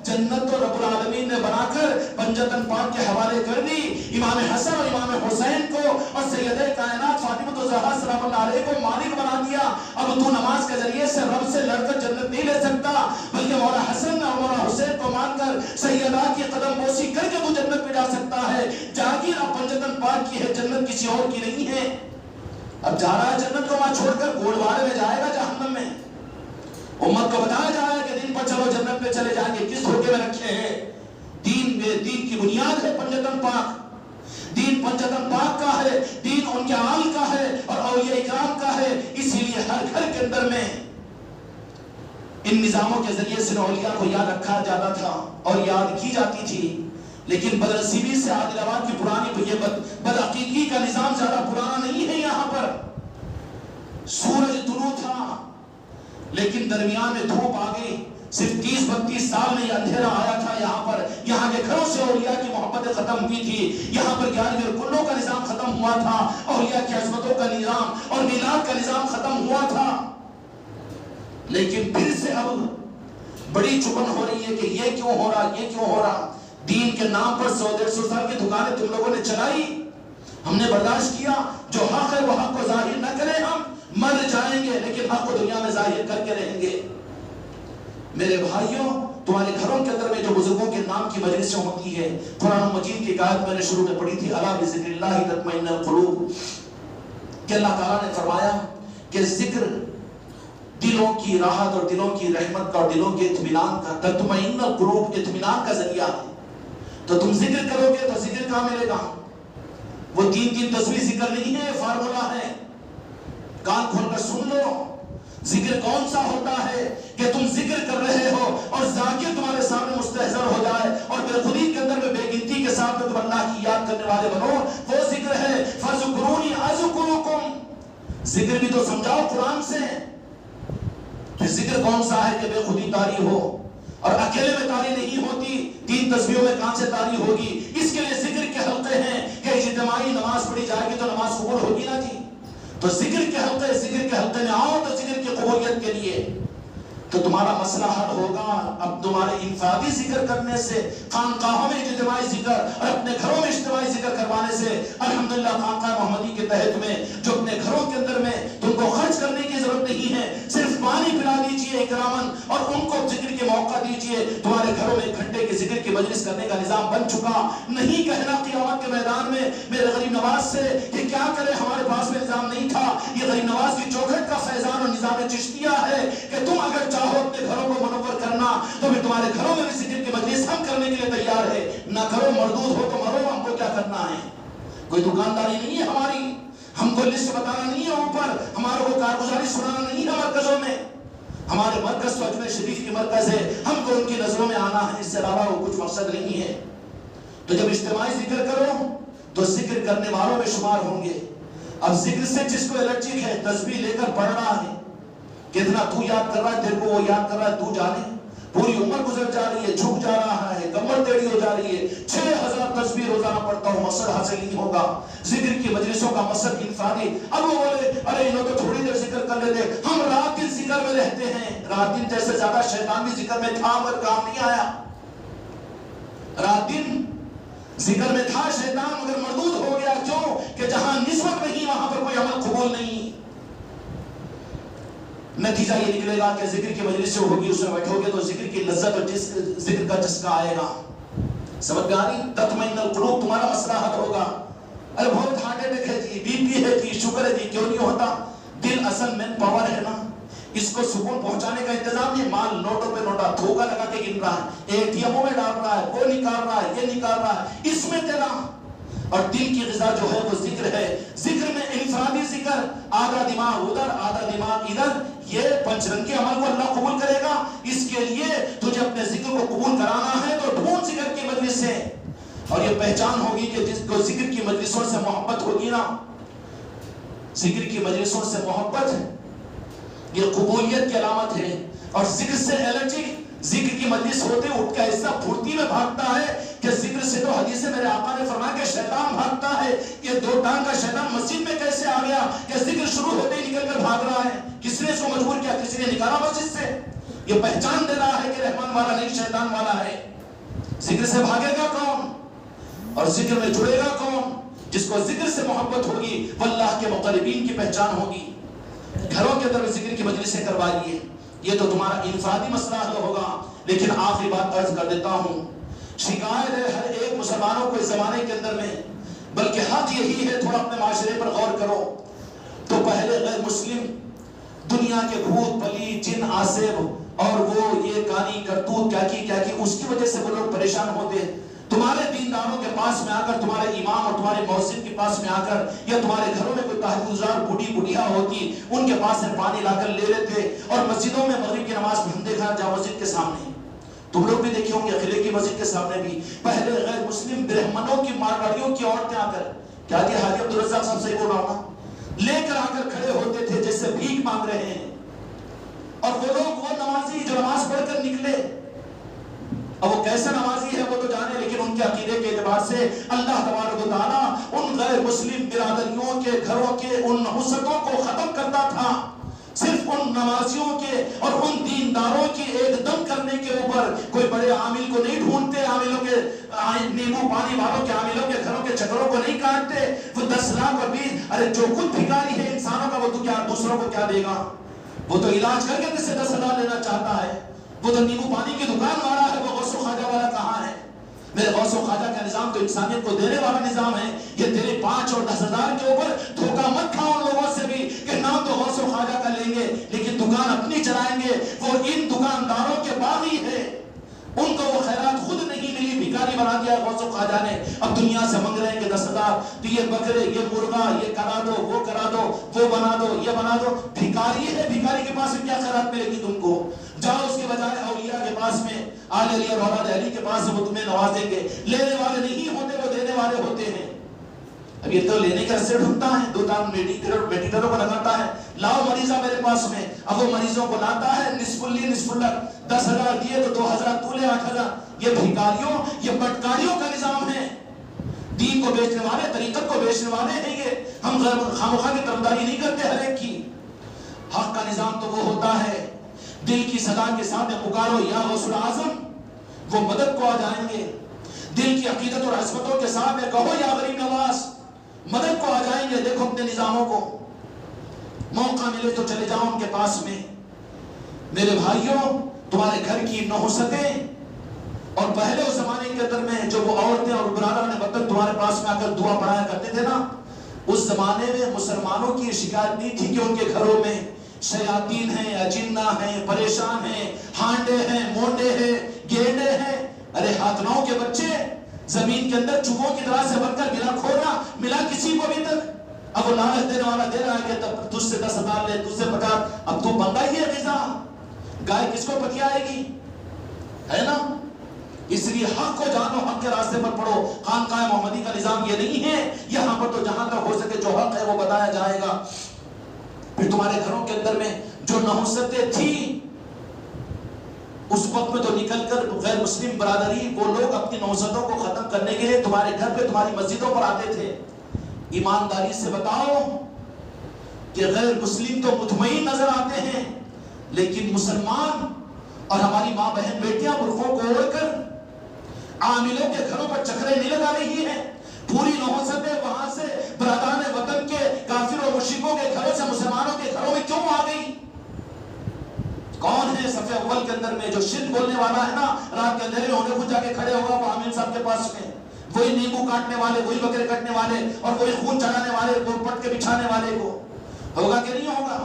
جنت تو رب العالمین نے بنا کر پنجتن پاک کے حوالے کر دی، امام حسن اور امام حسین کو اور سیدہ کائنات فاطمہ الزہرا سلام اللہ علیہ کو مالک بنا دیا۔ اب تو نماز کے ذریعے سے رب سے لڑ کر جنت نہیں لے سکتا، بلکہ مولا حسن اور مولا حسین کو مان کر سیدہ کی قدم بوسی کر کے تو جنت میں جا سکتا ہے۔ جاگیر اب پنجتن پاک کی ہے، جنت کسی اور کی نہیں ہے۔ اب جا رہا ہے جنت کو وہاں چھوڑ کر گوڑواڑے میں جائے گا جہنم میں۔ امت کو بتایا جا رہا ہے کہ دین پر چلو جنت میں چلے جائیں گے، کس دھوکے میں رکھے ہیں؟ دین کی بنیاد ہے پنجتن پاک، دین پنجتن پاک کا ہے، دین ان کے آل کا ہے اور اولیاء اکرام کا ہے، اسی لیے ہر گھر کے اندر میں ان نظاموں کے ذریعے سے اولیاء کو یاد رکھا جاتا تھا اور یاد کی جاتی تھی، لیکن بدنصیبی سے عادل آباد کی پرانی یہ بدعقیدگی کا نظام زیادہ پرانا نہیں ہے۔ یہاں پر سورج طلوع تھا لیکن درمیان میں دھوپ آ گئی، صرف 30-32 سال میں یہ اندھیرا آیا تھا یہاں پر۔ یہاں کے گھروں سے اولیاء کی محبتیں ختم ہوئی تھی، یہاں پر 11 کلوں کا نظام ختم ہوا تھا، اولیاء کی عظمتوں کا نظام اور میلاد کا نظام ختم ہوا تھا، لیکن پھر سے اب بڑی چبن ہو رہی ہے کہ یہ کیوں ہو رہا، یہ کیوں ہو رہا۔ دین کے نام پر 100-150 سال کی دکانیں تم لوگوں نے چلائی، ہم نے برداشت کیا، جو حق ہے وہ حق کو ظاہر نہ کریں، ہم مر جائیں گے لیکن حق کو دنیا میں ظاہر کر کے رہیں گے۔ میرے بھائیوں، تمہارے گھروں کے اندر میں جو بزرگوں کے نام کی مجلسیں ہوتی ہے، قرآن مجید کی آیت میں نے شروع میں پڑھی تھی، الا بذکر اللہ تطمئن القلوب، کہ اللہ تعالیٰ نے فرمایا کہ ذکر دلوں کی راحت اور دلوں کی رحمت کا اور دلوں کے اطمینان کا، تطمئن القلوب اطمینان کا ذریعہ ہے۔ تو تم ذکر کرو گے تو ذکر کہاں ملے گا؟ وہ 3 تسبیح ذکر نہیں ہے، فارمولا ہے، کان کھول کر سن لو۔ ذکر کون سا ہوتا ہے کہ تم ذکر کر رہے ہو اور ذاکر تمہارے سامنے مستحضر ہو جائے اور بے خودی کے اندر میں بے گنتی کے ساتھ تم اللہ کی یاد کرنے والے بنو، وہ ذکر ہے۔ فَذْكُرُونِي أَذْكُرُكُمْ، ذکر بھی تو سمجھاؤ قرآن سے۔ پھر ذکر کون سا ہے کہ بے خودی طاری ہو اور اکیلے میں طاری نہیں ہوتی، 3 تسبیحوں میں کہاں سے طاری ہوگی؟ اس کے لیے ذکر کے حلقے ہیں کہ اجتماعی نماز پڑھی جائے گی تو نماز قبول ہوگی نا جی۔ تو ذکر کے حلقے میں آؤ تو ذکر کی قبولیت کے لیے تو تمہارا مسئلہ حل ہوگا۔ اب تمہارے انفرادی ذکر کرنے سے، خانقاہوں میں اجتماعی ذکر اور اپنے گھروں میں اجتماعی ذکر کروانے سے، الحمدللہ خانقاہ محمدی کے تحت میں جو اپنے گھروں کے اندر میں تم کو خرچ کرنے کی ضرورت نہیں ہے، صرف پانی پلا دیجئے اکراماً اور ان کو ذکر کے موقع دیجئے، تمہارے گھروں میں 1 گھنٹے کے ذکر کی مجلس کرنے کا نظام بن چکا۔ نہیں کہنا قیامت کے میدان میں میرے غریب نواز سے کہ کیا کرے، ہمارے پاس میں نظام نہیں تھا۔ یہ غریب نواز کی چوکھٹ کا فیضان اور نظام چشتیہ ہے کہ تم اگر چاہو اپنے گھروں کو منور کرنا تو پھر تمہارے گھروں میں بھی ذکر کی مجلس ہم کرنے کے لیے تیار ہے۔ نہ کرو، مردود ہو تو مرو، ہم کو کیا کرنا ہے؟ کوئی دکانداری نہیں ہے ہماری، ہم کو لسٹ بتانا نہیں ہے اوپر، ہمارا کو کارگزاری سنانا نہیں ہے مرکزوں میں۔ ہمارے مرکز تو اجمیر شریف کی مرکز ہے، ہم کو ان کی نظروں میں آنا ہے، اس سے علاوہ وہ کچھ مقصد نہیں ہے۔ تو جب اجتماعی ذکر کرو تو ذکر کرنے والوں میں شمار ہوں گے۔ اب ذکر سے جس کو الرجک ہے، تسبیح لے کر پڑھ رہا ہے، کتنا تو یاد کر رہا ہے، تیرے کو وہ یاد کر رہا ہے، تو جانے۔ پوری عمر گزر جا رہی ہے، جھک جا رہا ہے، کمر ٹیڑھی ہو جا رہی ہے، 6000 تسبیح روزانہ پڑھتا ہوں، مقصد حاصل نہیں ہوگا۔ ذکر کی مجلسوں کا مقصد انفرادی، اب وہ بولے ارے انہوں تو تھوڑی دیر ذکر کر لیتے، ہم رات دن ذکر میں رہتے ہیں۔ رات دن جیسے زیادہ شیطان بھی ذکر میں تھا مگر کام نہیں آیا۔ رات دن ذکر میں تھا شیطان مگر مردود ہو گیا، کیوں کہ جہاں نسبت نہیں وہاں پر کوئی عمل قبول نہیں۔ نتیجہ یہ نکلے گا کہ ذکر کی مجلس جو ہوگی اس میں بیٹھو گے تو ذکر کی لذت اور ذکر کا چسکا آئے گا۔ سمجھ میں آ رہی؟ تطمئن القلوب، تمہارا مسئلہ حل ہوگا۔ ارے بہت ہارٹ اٹیک ہے جی، بی پی ہے جی، شوگر ہے جی، کیوں نہیں ہوتا؟ دل اصل مین پاور ہے نا، اس کو سکون پہنچانے کا انتظام نہیں، مال نوٹوں پہ نوٹا دھوکہ لگا کے گن رہا ہے، اے ٹی ایموں میں ڈال رہا ہے، وہ نکال رہا ہے، یہ نکال رہا ہے، اس میں تیرا اور دل کی غذا جو ہے وہ ذکر ہے۔ ذکر میں انفرادی ذکر، آدھا دماغ ادھر آدھا دماغ ادھر، یہ پنچ رنگی عمل کو اللہ قبول کرے گا۔ اس کے لیے تجھے اپنے ذکر کو قبول کرانا ہے تو ڈھونڈ ذکر کی مجلس سے، اور یہ پہچان ہوگی کہ جس کو ذکر کی مجلسوں سے محبت ہوگی نا، ذکر کی مجلسوں سے محبت یہ قبولیت کی علامت ہے۔ اور ذکر سے الرجی، ذکر کی مجلس ہوتے اٹھ کا حصہ پھرتی میں بھاگتا ہے کہ ذکر سے تو حدیث میرے آقا نے فرمایا کہ شیطان بھاگتا ہے، کہ دو ٹانگ کا شیطان مسجد میں کیسے آ گیا کہ ذکر شروع ہوتے ہی نکل کر بھاگ رہا ہے؟ کس نے اس کو مجبور کیا؟ کسی نے نکالا مسجد سے؟ یہ پہچان دے رہا ہے کہ رحمان والا نہیں شیطان والا ہے۔ ذکر سے بھاگے گا کون اور ذکر میں جڑے گا کون؟ جس کو ذکر سے محبت ہوگی وہ اللہ کے مقربین کی پہچان ہوگی۔ گھروں کے اندر ذکر کی مجلسیں کروائیے، یہ تو تمہارا انفرادی مسئلہ حل ہوگا۔ لیکن آخری بات عرض کر دیتا ہوں، شکایت ہے ہر ایک مسلمانوں کو اس زمانے کے اندر میں، بلکہ حق یہی ہے، تھوڑا اپنے معاشرے پر غور کرو تو پہلے غیر مسلم دنیا کے بھوت پلی جن آسیب اور وہ یہ کانی کرتوت کیا کی اس کی وجہ سے وہ لوگ پریشان ہوتے، تمہارے دینداروں کے پاس میں آ کر، تمہارے امام اور تمہارے مؤذن کے پاس میں آ کر، یا تمہارے گھروں میں کوئی تحفظ گزار بوڑھی بڑھیا ہوتی ان کے پاس سے پانی لا کر لے لیتے، اور مسجدوں میں مغرب کی نماز میں ہم دیکھا جا مسجد کے سامنے، تم لوگ بھی دیکھے ہوں گے قلعے کی مسجد کے سامنے بھی پہلے غیر مسلم برہمنوں کی مارواڑیوں کی عورتیں آ کر، کیا کہ حاجی عبدالرزاق صاحب صحیح بول رہا ہوں، لے کر آ کر کھڑے ہوتے تھے جیسے بھیک مانگ رہے ہیں، اور وہ لوگ وہ نمازی جو نماز پڑھ کر نکلے، اب وہ کیسے نمازی ہے وہ تو جانے، لیکن ان کے عقیدے کے اعتبار سے اللہ تبارک و تعالیٰ ان غیر مسلم برادریوں کے گھروں کے ان نحوستوں کو ختم کرتا تھا، صرف ان نمازیوں کے اور ان دینداروں کی ایک دم کرنے کے اوپر کوئی بڑے عامل کو نہیں ڈھونڈتے، عاملوں کے نیمو پانی والوں کے عاملوں کے گھروں کے چکروں کو نہیں کاٹتے، وہ 10 لاکھ اور 20، ارے جو خود بھکاری ہے انسانوں کا وہ تو کیا دوسروں کو کیا دے گا؟ وہ تو علاج کر کے کس سے 10,000 لینا چاہتا ہے، وہ تو نیمو پانی کی دکان والا ہے، وہ غوث و خواجہ والا کہاں ہے؟ میرے غوث و خواجہ کا نظام تو انسانیت کو دینے والا نظام ہے، یہ تیرے 5 اور 10,000 کے اوپر دھوکہ مت کھاؤ ان لوگوں سے بھی کہ نام تو غوث و خواجہ کا لیں گے لیکن دکان اپنی چلائیں گے، وہ ان دکانداروں کے باغی ہے، ان کو وہ خیرات خود نہیں ملی، بھکاری بنا دیا غوث و خواجہ نے، اب دنیا سے منگ رہے ہیں کہ 10,000 تو یہ بکرے یہ مرغا یہ کرا دو وہ کرا دو وہ بنا دو یہ بنا دو، بھکاری ہے، بھکاری کے پاس میں کیا خیرات ملے گی تم کو؟ جاؤ اس کے بجائے اولیاء کے پاس میں، آل علی اور اولاد علی کے پاس وہ تمہیں نوازیں گے، لینے والے نہیں ہوتے وہ دینے والے ہوتے ہیں۔ اب یہ تو لینے کا رستے ڈھونڈتا ہے، 2 ٹانگ میڈیکلوں کو لگاتا ہے، لاؤ مریضہ میرے پاس میں، اب وہ مریضوں کو لاتا ہے نصف اللی نصف الگ، 10,000 دیے تو 2,000 تو لے 8,000، یہ بھکاریوں یہ بٹکاریوں کا نظام ہے، دین کو بیچنے والے طریقت کو بیچنے والے ہیں یہ، ہم خامخواہ کی طرفداری نہیں کرتے ہر ایک کی، حق کا نظام تو وہ ہوتا ہے دل کی صدا کے ساتھ پکارو یا غوث العظم، وہ مدد کو آ جائیں گے، دل کی عقیدت اور عظمتوں کے ساتھ کہو یا غریب نواز، مدد کو آ جائیں گے۔ دیکھو اپنے نظاموں کو، موقع ملے تو چلے جاؤ ان کے پاس میں۔ میرے بھائیوں، تمہارے گھر کی نحوستیں اور پہلے اس زمانے کے اندر میں جو وہ عورتیں اور برادران وطن تمہارے پاس میں آ کر دعا پڑھایا کرتے تھے نا، اس زمانے میں مسلمانوں کی شکایت نہیں تھی کہ ان کے گھروں میں شیاطین ہیں، اجنہ ہیں، پریشان ہیں، ہانڈے ہیں، مونڈے ہیں، گینڈے ہیں، ارے ہاتھناؤں کے بچے زمین کے اندر چوہوں کی طرح سے بن کر ملا کھونا، ملا کسی کو بھی تک، اب وہ لعنت دینے والا دے رہا ہے کہ تب تجھ سے 10,000 لے، تجھ سے 50، اب تو بندہ ہی ہے غذا، گائے کس کو پکیائے گی، ہے نا؟ اس لیے حق کو جانو، حق کے راستے پر پڑھو۔ خانقاہ محمدی کا نظام یہ نہیں ہے، یہاں پر تو جہاں تک ہو سکے جو حق ہے وہ بتایا جائے گا۔ پھر تمہارے گھروں کے اندر میں جو نحوستیں تھی اس وقت میں تو نکل کر غیر مسلم برادری وہ لوگ اپنی نوزدوں کو ختم کرنے کے لیے تمہارے گھر پہ تمہاری مسجدوں پر آتے تھے. ایمانداری سے بتاؤ کہ غیر مسلم تو مطمئن نظر آتے ہیں، لیکن مسلمان اور ہماری ماں بہن بیٹیاں برقعوں کو اوڑھ کر عاملوں کے گھروں پر چکرے نہیں لگا رہی ہیں. پوری نوزدیں وہاں سے برادران وطن کے کافر و مشرکوں کے گھروں سے مسلمانوں کے گھروں میں کیوں آ گئی؟ کون ہے صف اول کے اندر میں جو شرک بولنے والا ہے نا، رات کے اندھیرے ہونے کو جا کے کھڑے ہوگا وہ عامل صاحب کے پاس میں، وہی نیمبو کاٹنے والے، وہی بکرے کٹنے والے اور وہی خون چڑھانے والے، وہ پٹ کے بچھانے والے کو ہوگا کہ نہیں ہوگا؟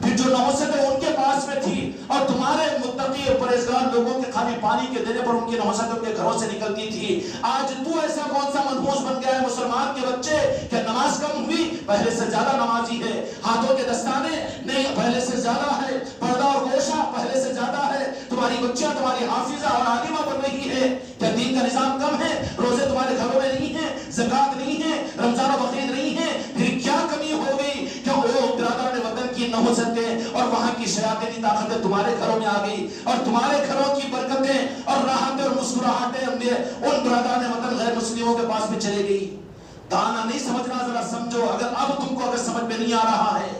پھر جو نوزدیں ان کے پاس میں تھی اور تمہارے متقی اور پرہیزگار لوگوں کے خالی پانی کے دینے پر ان کی نوزدیں ان کے گھروں سے نکلتی تھی. آج تو ایسا کون سا منحوس بن گیا ہے مسلمان کے بچے کہ نماز کم ہوئی؟ پہلے سے زیادہ نمازی ہے. ہاتھوں کے دستانے نہیں، پہلے سے زیادہ ہے. پردہ اور گوشہ پہلے سے زیادہ ہے. تمہاری بچیاں تمہاری حافظہ اور عالمہ بن رہی ہے. کیا دین کا نظام کم ہے؟ روزے تمہارے گھروں میں نہیں ہیں، زکوٰۃ نہیں ہے، رمضان و بقرعید نہیں ہے. پھر کیا کمی ہو گئی کہ وہ برادران وطن کی نوزدیں اور وہاں کی شیاطینی طاقتیں تمہارے گھروں میں آ گئی اور تمہارے گھروں کی برکتیں اور راحتیں اور مسکراہٹیں ان برادران وطن غیر مسلموں کے پاس میں چلے گئی. تانا نہیں سمجھنا، ذرا سمجھو. اگر اب تم کو اگر سمجھ میں نہیں آ رہا ہے،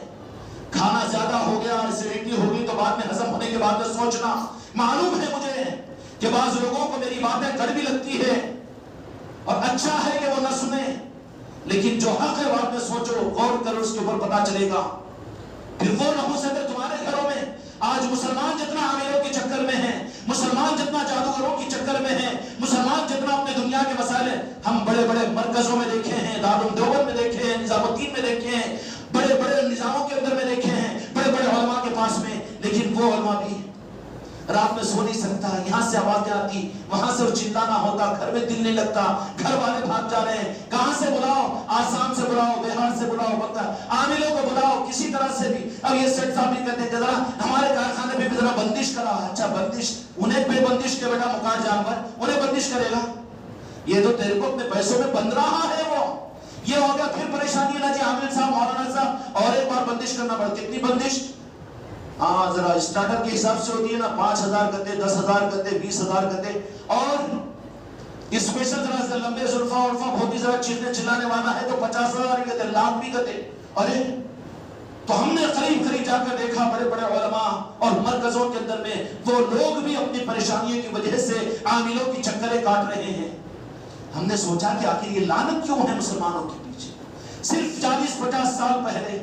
کھانا زیادہ ہو گیا اور ایسیڈیٹی ہو گئی تو بعد میں ہضم ہونے کے بعد میں سوچنا. معلوم ہے مجھے کہ بعض لوگوں کو میری باتیں کڑوی لگتی ہے اور اچھا ہے کہ وہ نہ سنیں، لیکن جو حق ہے بعد میں سوچو، غور کرو، اس کے اوپر پتا چلے گا. پھر وہ نحوستیں تمہارے گھروں میں. آج مسلمان جتنا عاملوں کے چکر میں ہیں، مسلمان جتنا جادوگروں کے چکر میں ہیں، مسلمان جتنا اپنے دنیا کے مسائل ہیں، ہم بڑے بڑے مرکزوں میں دیکھے ہیں، دارالعلوم دیوبند میں دیکھے ہیں، نظام الدین میں دیکھے ہیں، بڑے بڑے نظاموں کے اندر میں دیکھے ہیں، بڑے بڑے علماء کے پاس میں، لیکن وہ علماء بھی رات میں سو نہیں سکتا. یہاں سے آوازیں آتی، وہاں سے چلانا ہوتا، گھر میں دل نہیں لگتا، گھر والے بھاگ جا رہے ہیں. کہاں سے بلاؤ؟ آسام سے بلاؤ، بہار سے بلاؤ، عاملوں کو بلاؤ کسی طرح سے بھی. اب یہ سیٹ صاحب بھی کہتے ہیں کہ ذرا ہمارے کارخانے پہ بھی ذرا بندش کرا. اچھا بندش؟ انہیں بے بندش کے بیٹا مکان جانور انہیں بندش کرے گا؟ یہ تو تیرے کو اپنے پیسوں میں بند رہا ہے. وہ یہ ہوگا پھر پریشانی ہے نا جی عامل صاحب، مولانا صاحب، اور ایک بار بندش کرنا پڑتا. کتنی بندش؟ ہاں ذرا اسٹارٹر کے حساب سے ہوتی ہے نا، 5,000 گتے، 10,000 گتے، 20,000 گتے. اور اسپیشل ذرا لمبے زلفا ورفا بہت ہی ذرا چیخنے چلانے والا ہے تو 50,000 گتے، لاکھ بھی گتے. ارے تو ہم نے قریب جا کر دیکھا بڑے بڑے علماء اور مرکزوں کے اندر میں وہ لوگ بھی اپنی پریشانیوں کی وجہ سے عاملوں کی چکریں کاٹ رہے ہیں. ہم نے سوچا کہ آخر یہ لعنت کیوں ہے مسلمانوں کے پیچھے؟ صرف 40-50 سال پہلے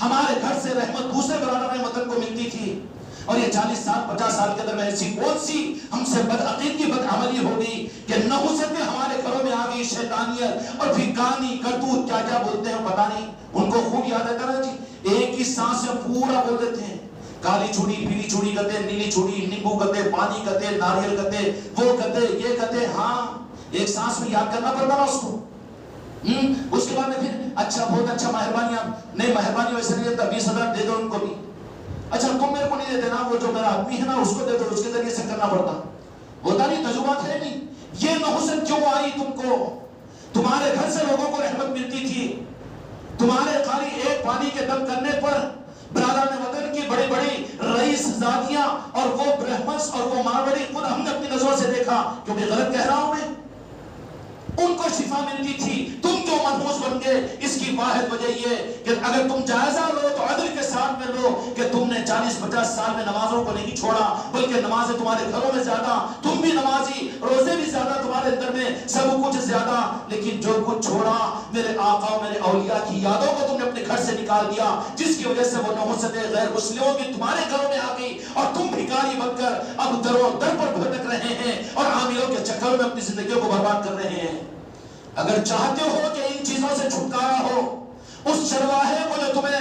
ہمارے گھر سے رحمت دوسرے برادران وطن کو ملتی تھی، اور یہ 40-50 سال کے اندر میں ایسی کون سی ہم سے بدعقیدگی بدعملی ہو گئی کہ نحوستیں ہمارے گھروں میں آ گئی، شیطانیت اور پھر گانی کرتوت کیا کیا بولتے ہیں پتہ نہیں. ان کو خوب یاد ہے نا جی، ایک ہی سانس میں پورا بول دیتے ہیں. کالی چوڑی، پیلی چوڑی کہتے، نیلی چوڑی، نیمبو کہتے، پانی کہتے، ناریل کہتے، وہ کہتے، یہ کہتے. ہاں ایک سانس میں یاد کرنا پڑتا نا اس کو. اس کے بعد میں پھر اچھا بہت اچھا مہربانی، آپ نہیں مہربانی ویسے نہیں دیتا، 20,000 دے دو ان کو بھی. اچھا تم میرے کو نہیں دیتے نا، وہ جو میرا آدمی ہے نا اس کو دے دو، اس کے ذریعے سے کرنا پڑتا. ہوتا نہیں، تجربات ہے نہیں. یہ نحوست کیوں آئی تم کو؟ تمہارے گھر سے لوگوں کو رحمت ملتی تھی، تمہارے خالی ایک پانی کے دم کرنے پر برادران وطن کی بڑی بڑی رئیس زادیاں اور وہ برہمنس اور وہ ماروڑی خود ہم نے اپنی نظروں سے دیکھا، کیونکہ غلط کہہ رہا ہوں میں، ان کو شفا ملتی تھی. تم کیوں منحوس بن گئے؟ اس کی واحد وجہ یہ کہ اگر تم جائزہ لو تو عدل کے ساتھ میں لو کہ تم نے 40-50 سال میں نمازوں کو نہیں چھوڑا، بلکہ نمازیں تمہارے گھروں میں زیادہ، تم بھی نمازی، روزے بھی زیادہ تمہارے اندر میں، سب کچھ زیادہ، لیکن جو کچھ چھوڑا میرے آقا و میرے اولیاء کی یادوں کو تم نے اپنے گھر سے نکال دیا، جس کی وجہ سے وہ نحوستیں غیر مسلموں کی تمہارے گھروں میں آ گئی اور تم بھکاری بن کر اب دروں در پر بھٹک رہے ہیں اور عاملوں کے چکروں میں اپنی زندگیوں کو برباد کر رہے ہیں. اگر چاہتے ہو کہ ان چیزوں سے چھٹکارا ہو، اس چرواہے کو جو تمہیں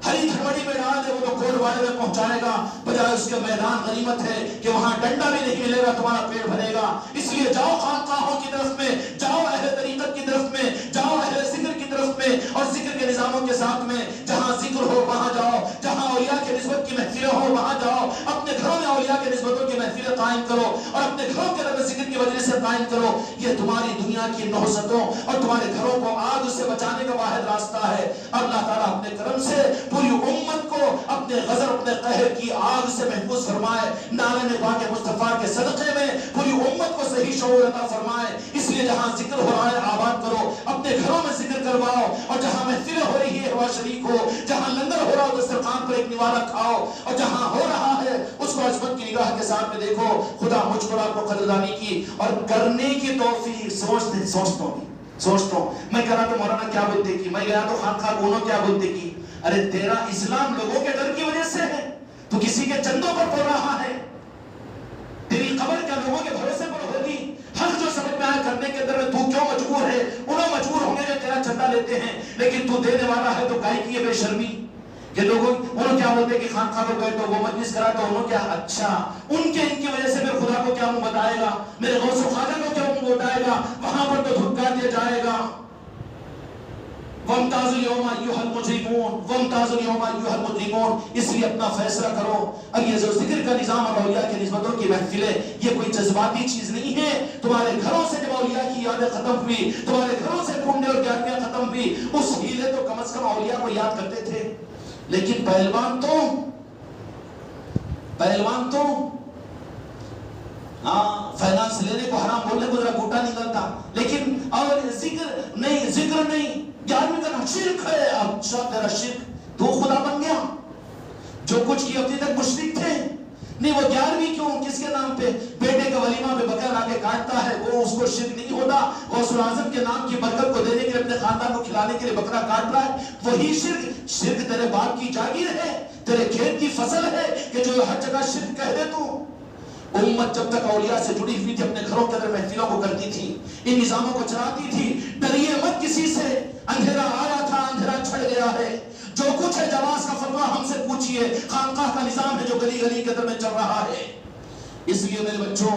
ہری دھڑمڑی میں ڈال دے وہ تو کوٹ والے میں پہنچائے گا، بجائے اس کے میدان غنیمت ہے کہ وہاں ڈنڈا بھی نہیں ملے گا، تمہارا پیٹ بھرے گا. اس لیے جاؤ خانقاہوں کی طرف میں، جاؤ اہل طریقت کی طرف میں، جاؤ اہل ذکر کی طرف میں، اور ذکر کے نظاموں کے ساتھ میں جہاں ذکر ہو وہاں جاؤ، جہاں اولیاء کے نسبت کی محفلیں ہو وہاں جاؤ. اپنے گھروں میں اولیاء کے نسبتوں کی محفل محفلیں قائم کرو اور اپنے گھروں کے اندر ذکر کی وجہ سے قائم کرو. یہ تمہاری دنیا کی نحوستوں اور تمہارے گھروں کو آگ سے بچانے کا واحد راستہ ہے. اللہ تعالیٰ اپنے کرم سے پوری امت کو اپنے غضب اپنے قہر کی آگ سے محفوظ فرمائے. نالے پاک مصطفیٰ کے صدقے میں پوری امت کو صحیح شعور عطا فرمائے. اس لیے جہاں ذکر ہو رہا ہے آباد کرو, اپنے گھروں میں ذکر کرواؤ, اور جہاں محفلیں ہو رہی ہے ہوا شریک ہو, جہاں لنگر ہو رہا ہو دسترخوان پر ایک نوالہ کھاؤ, اور جہاں ہو رہا ہے اس کو عظمت کی نگاہ کے ساتھ میں دیکھو. خدا مجھ کو آپ کو قدردانی کی اور کرنے کی توفیق. سوچتا ہوں میں کہہ رہا تو مولانا کیا بولتے کی, میں گیا تو خانقاہ گونوں کیا بولتے کی. ارے تیرا اسلام لوگوں کے ڈر کی وجہ سے ہے, تو کسی کے چندوں پر پڑ رہا ہے. تیری قبر کیا لوگوں کے بھروسے پر ہوگی؟ حق جو سمجھ میں آیا کرنے کے اندر میں تو کیوں مجبور ہے؟ انہوں مجبور ہوں گے جو تیرا چندہ لیتے ہیں, لیکن تو دینے والا ہے تو کائی کی ہے بے شرمی. کہ لوگوں انہوں کیا بولتے کہ خانقاہ پر گئے تو وہ مجلس کرا تو انہوں کیا اچھا ان کی وجہ سے میرے خدا کو کیا منہ بتائے گا, میرے غوث و خواجہ کو کیا منہ بتائے گا, وہاں پر تو دھکا دیا جائے گا. وَامْتَازُوا الْيَوْمَ أَيُّهَا الْمُجْرِمُونَ وَامْتَازُوا الْيَوْمَ أَيُّهَا الْمُجْرِمُونَ. اس لیے اپنا فیصلہ کرو. اب یہ جو ذکر کا نظام اور اولیاء کی نسبتوں کی محفلیں, یہ کوئی جذباتی چیز نہیں ہے. تمہارے گھروں سے جب اولیاء کی یادیں ختم ہوئی, تمہارے گھروں سے کنڈے اور گیارہویں ختم ہوئی, اس ہیلے تو کم از کم اولیاء کو یاد کرتے تھے. لیکن پہلوان تو فائنانس لینے کو حرام بولنے کو ذرا گھوٹا نکلتا, لیکن اور ذکر نہیں 11ویں کا شرک ہے. اچھا تیرا شرک تو خدا بن گیا. جو کچھ کی ابھی تک مشرک تھے, نہیں وہ 11ویں کیوں, کس کے نام پہ؟ بیٹے کا ولیمہ میں بکرا لا کے کاٹتا ہے, وہ اس کو شرک نہیں ہوتا. غوث الاعظم کے نام کی برکت کو دینے کے لیے اپنے خاندان کو کھلانے کے لیے بکرا کاٹ رہا ہے, وہی شرک. شرک تیرے باپ کی جاگیر ہے, تیرے کھیت کی فصل ہے کہ جو ہر جگہ شرک کہہ دے تو. امت جب تک اولیاء سے جڑی ہوئی تھی اپنے گھروں کے اندر محفلوں کو کرتی تھی, ان نظاموں کو چلاتی تھی. ڈریے مت کسی سے, اندھیرا آیا تھا اندھیرا چھڑ گیا ہے. جو کچھ ہے جواز کا فتویٰ ہم سے پوچھئے. خانقاہ کا نظام ہے جو گلی گلی کے اندر میں چل رہا ہے. اس لیے میرے بچوں,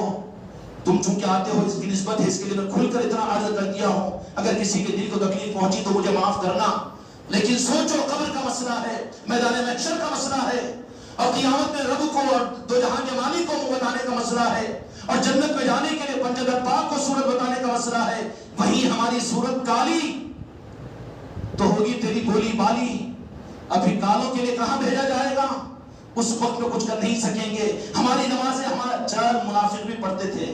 تم چونکہ آتے ہو, اس کی نسبت ہے, اس کے لیے میں کھل کر اتنا عرض کر دیا ہوں. اگر کسی کے دل کو تکلیف پہنچی تو مجھے معاف کرنا, لیکن سوچو قبر کا مسئلہ ہے, میدان محشر کا مسئلہ ہے, اور قیامت میں رب کو اور دو جہاں کے مالک کو منہ بتانے کا مسئلہ ہے, اور جنت میں جانے کے لیے پنجدر پاک کو صورت بتانے کا مسئلہ ہے. وہیں ہماری صورت کالی تو ہوگی تیری بولی بالی. ابھی کالوں کے لیے کہاں بھیجا جائے گا؟ اس وقت میں کچھ کر نہیں سکیں گے. ہماری نمازیں ہمارا 4 منافق بھی پڑھتے تھے,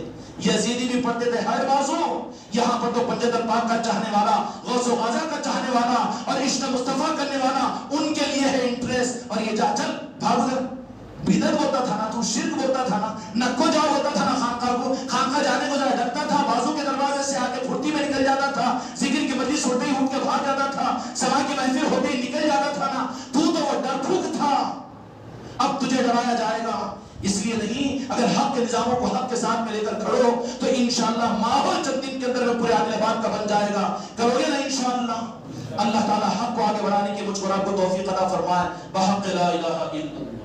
یزیدی بھی پڑھتے تھے, ہر بازوں. یہاں پر تو پنجدر پاک کا چاہنے والا, غوث و غازہ کا چاہنے والا اور عشق مصطفیٰ کرنے والا, ان کے لیے ہے انٹریسٹ. اور یہ جا چل بھاگ ادھر, بدعت بولتا تھا نا تو, شرک بولتا تھا نا, نکو جاؤ ہوتا تھا نا خانقاہ کو. خانقاہ جانے کو ذرا ڈرتا تھا, بازو کے دروازے سے آ کے پھرتی میں نکل جاتا تھا. ذکر کی مجلس ہوتے ہی اٹھ کے بھاگ جاتا تھا, سما کی محفل ہوتے ہی نکل جاتا تھا نا. تو وہ ڈرپھوک تھا, اب تجھے ڈرایا جائے گا. اس لیے نہیں, اگر حق کے نظاموں کو حق کے ساتھ میں لے کر کھڑو تو انشاءاللہ ماحول چند دن کے اندر میں پورے عادل آباد کا بن جائے گا. کرو گے نا انشاءاللہ؟ اللہ تعالیٰ حق کو آگے بڑھانے کی مجھ کو رب کو توفیق عطا فرمائے. بحق لا الہ الا اللہ.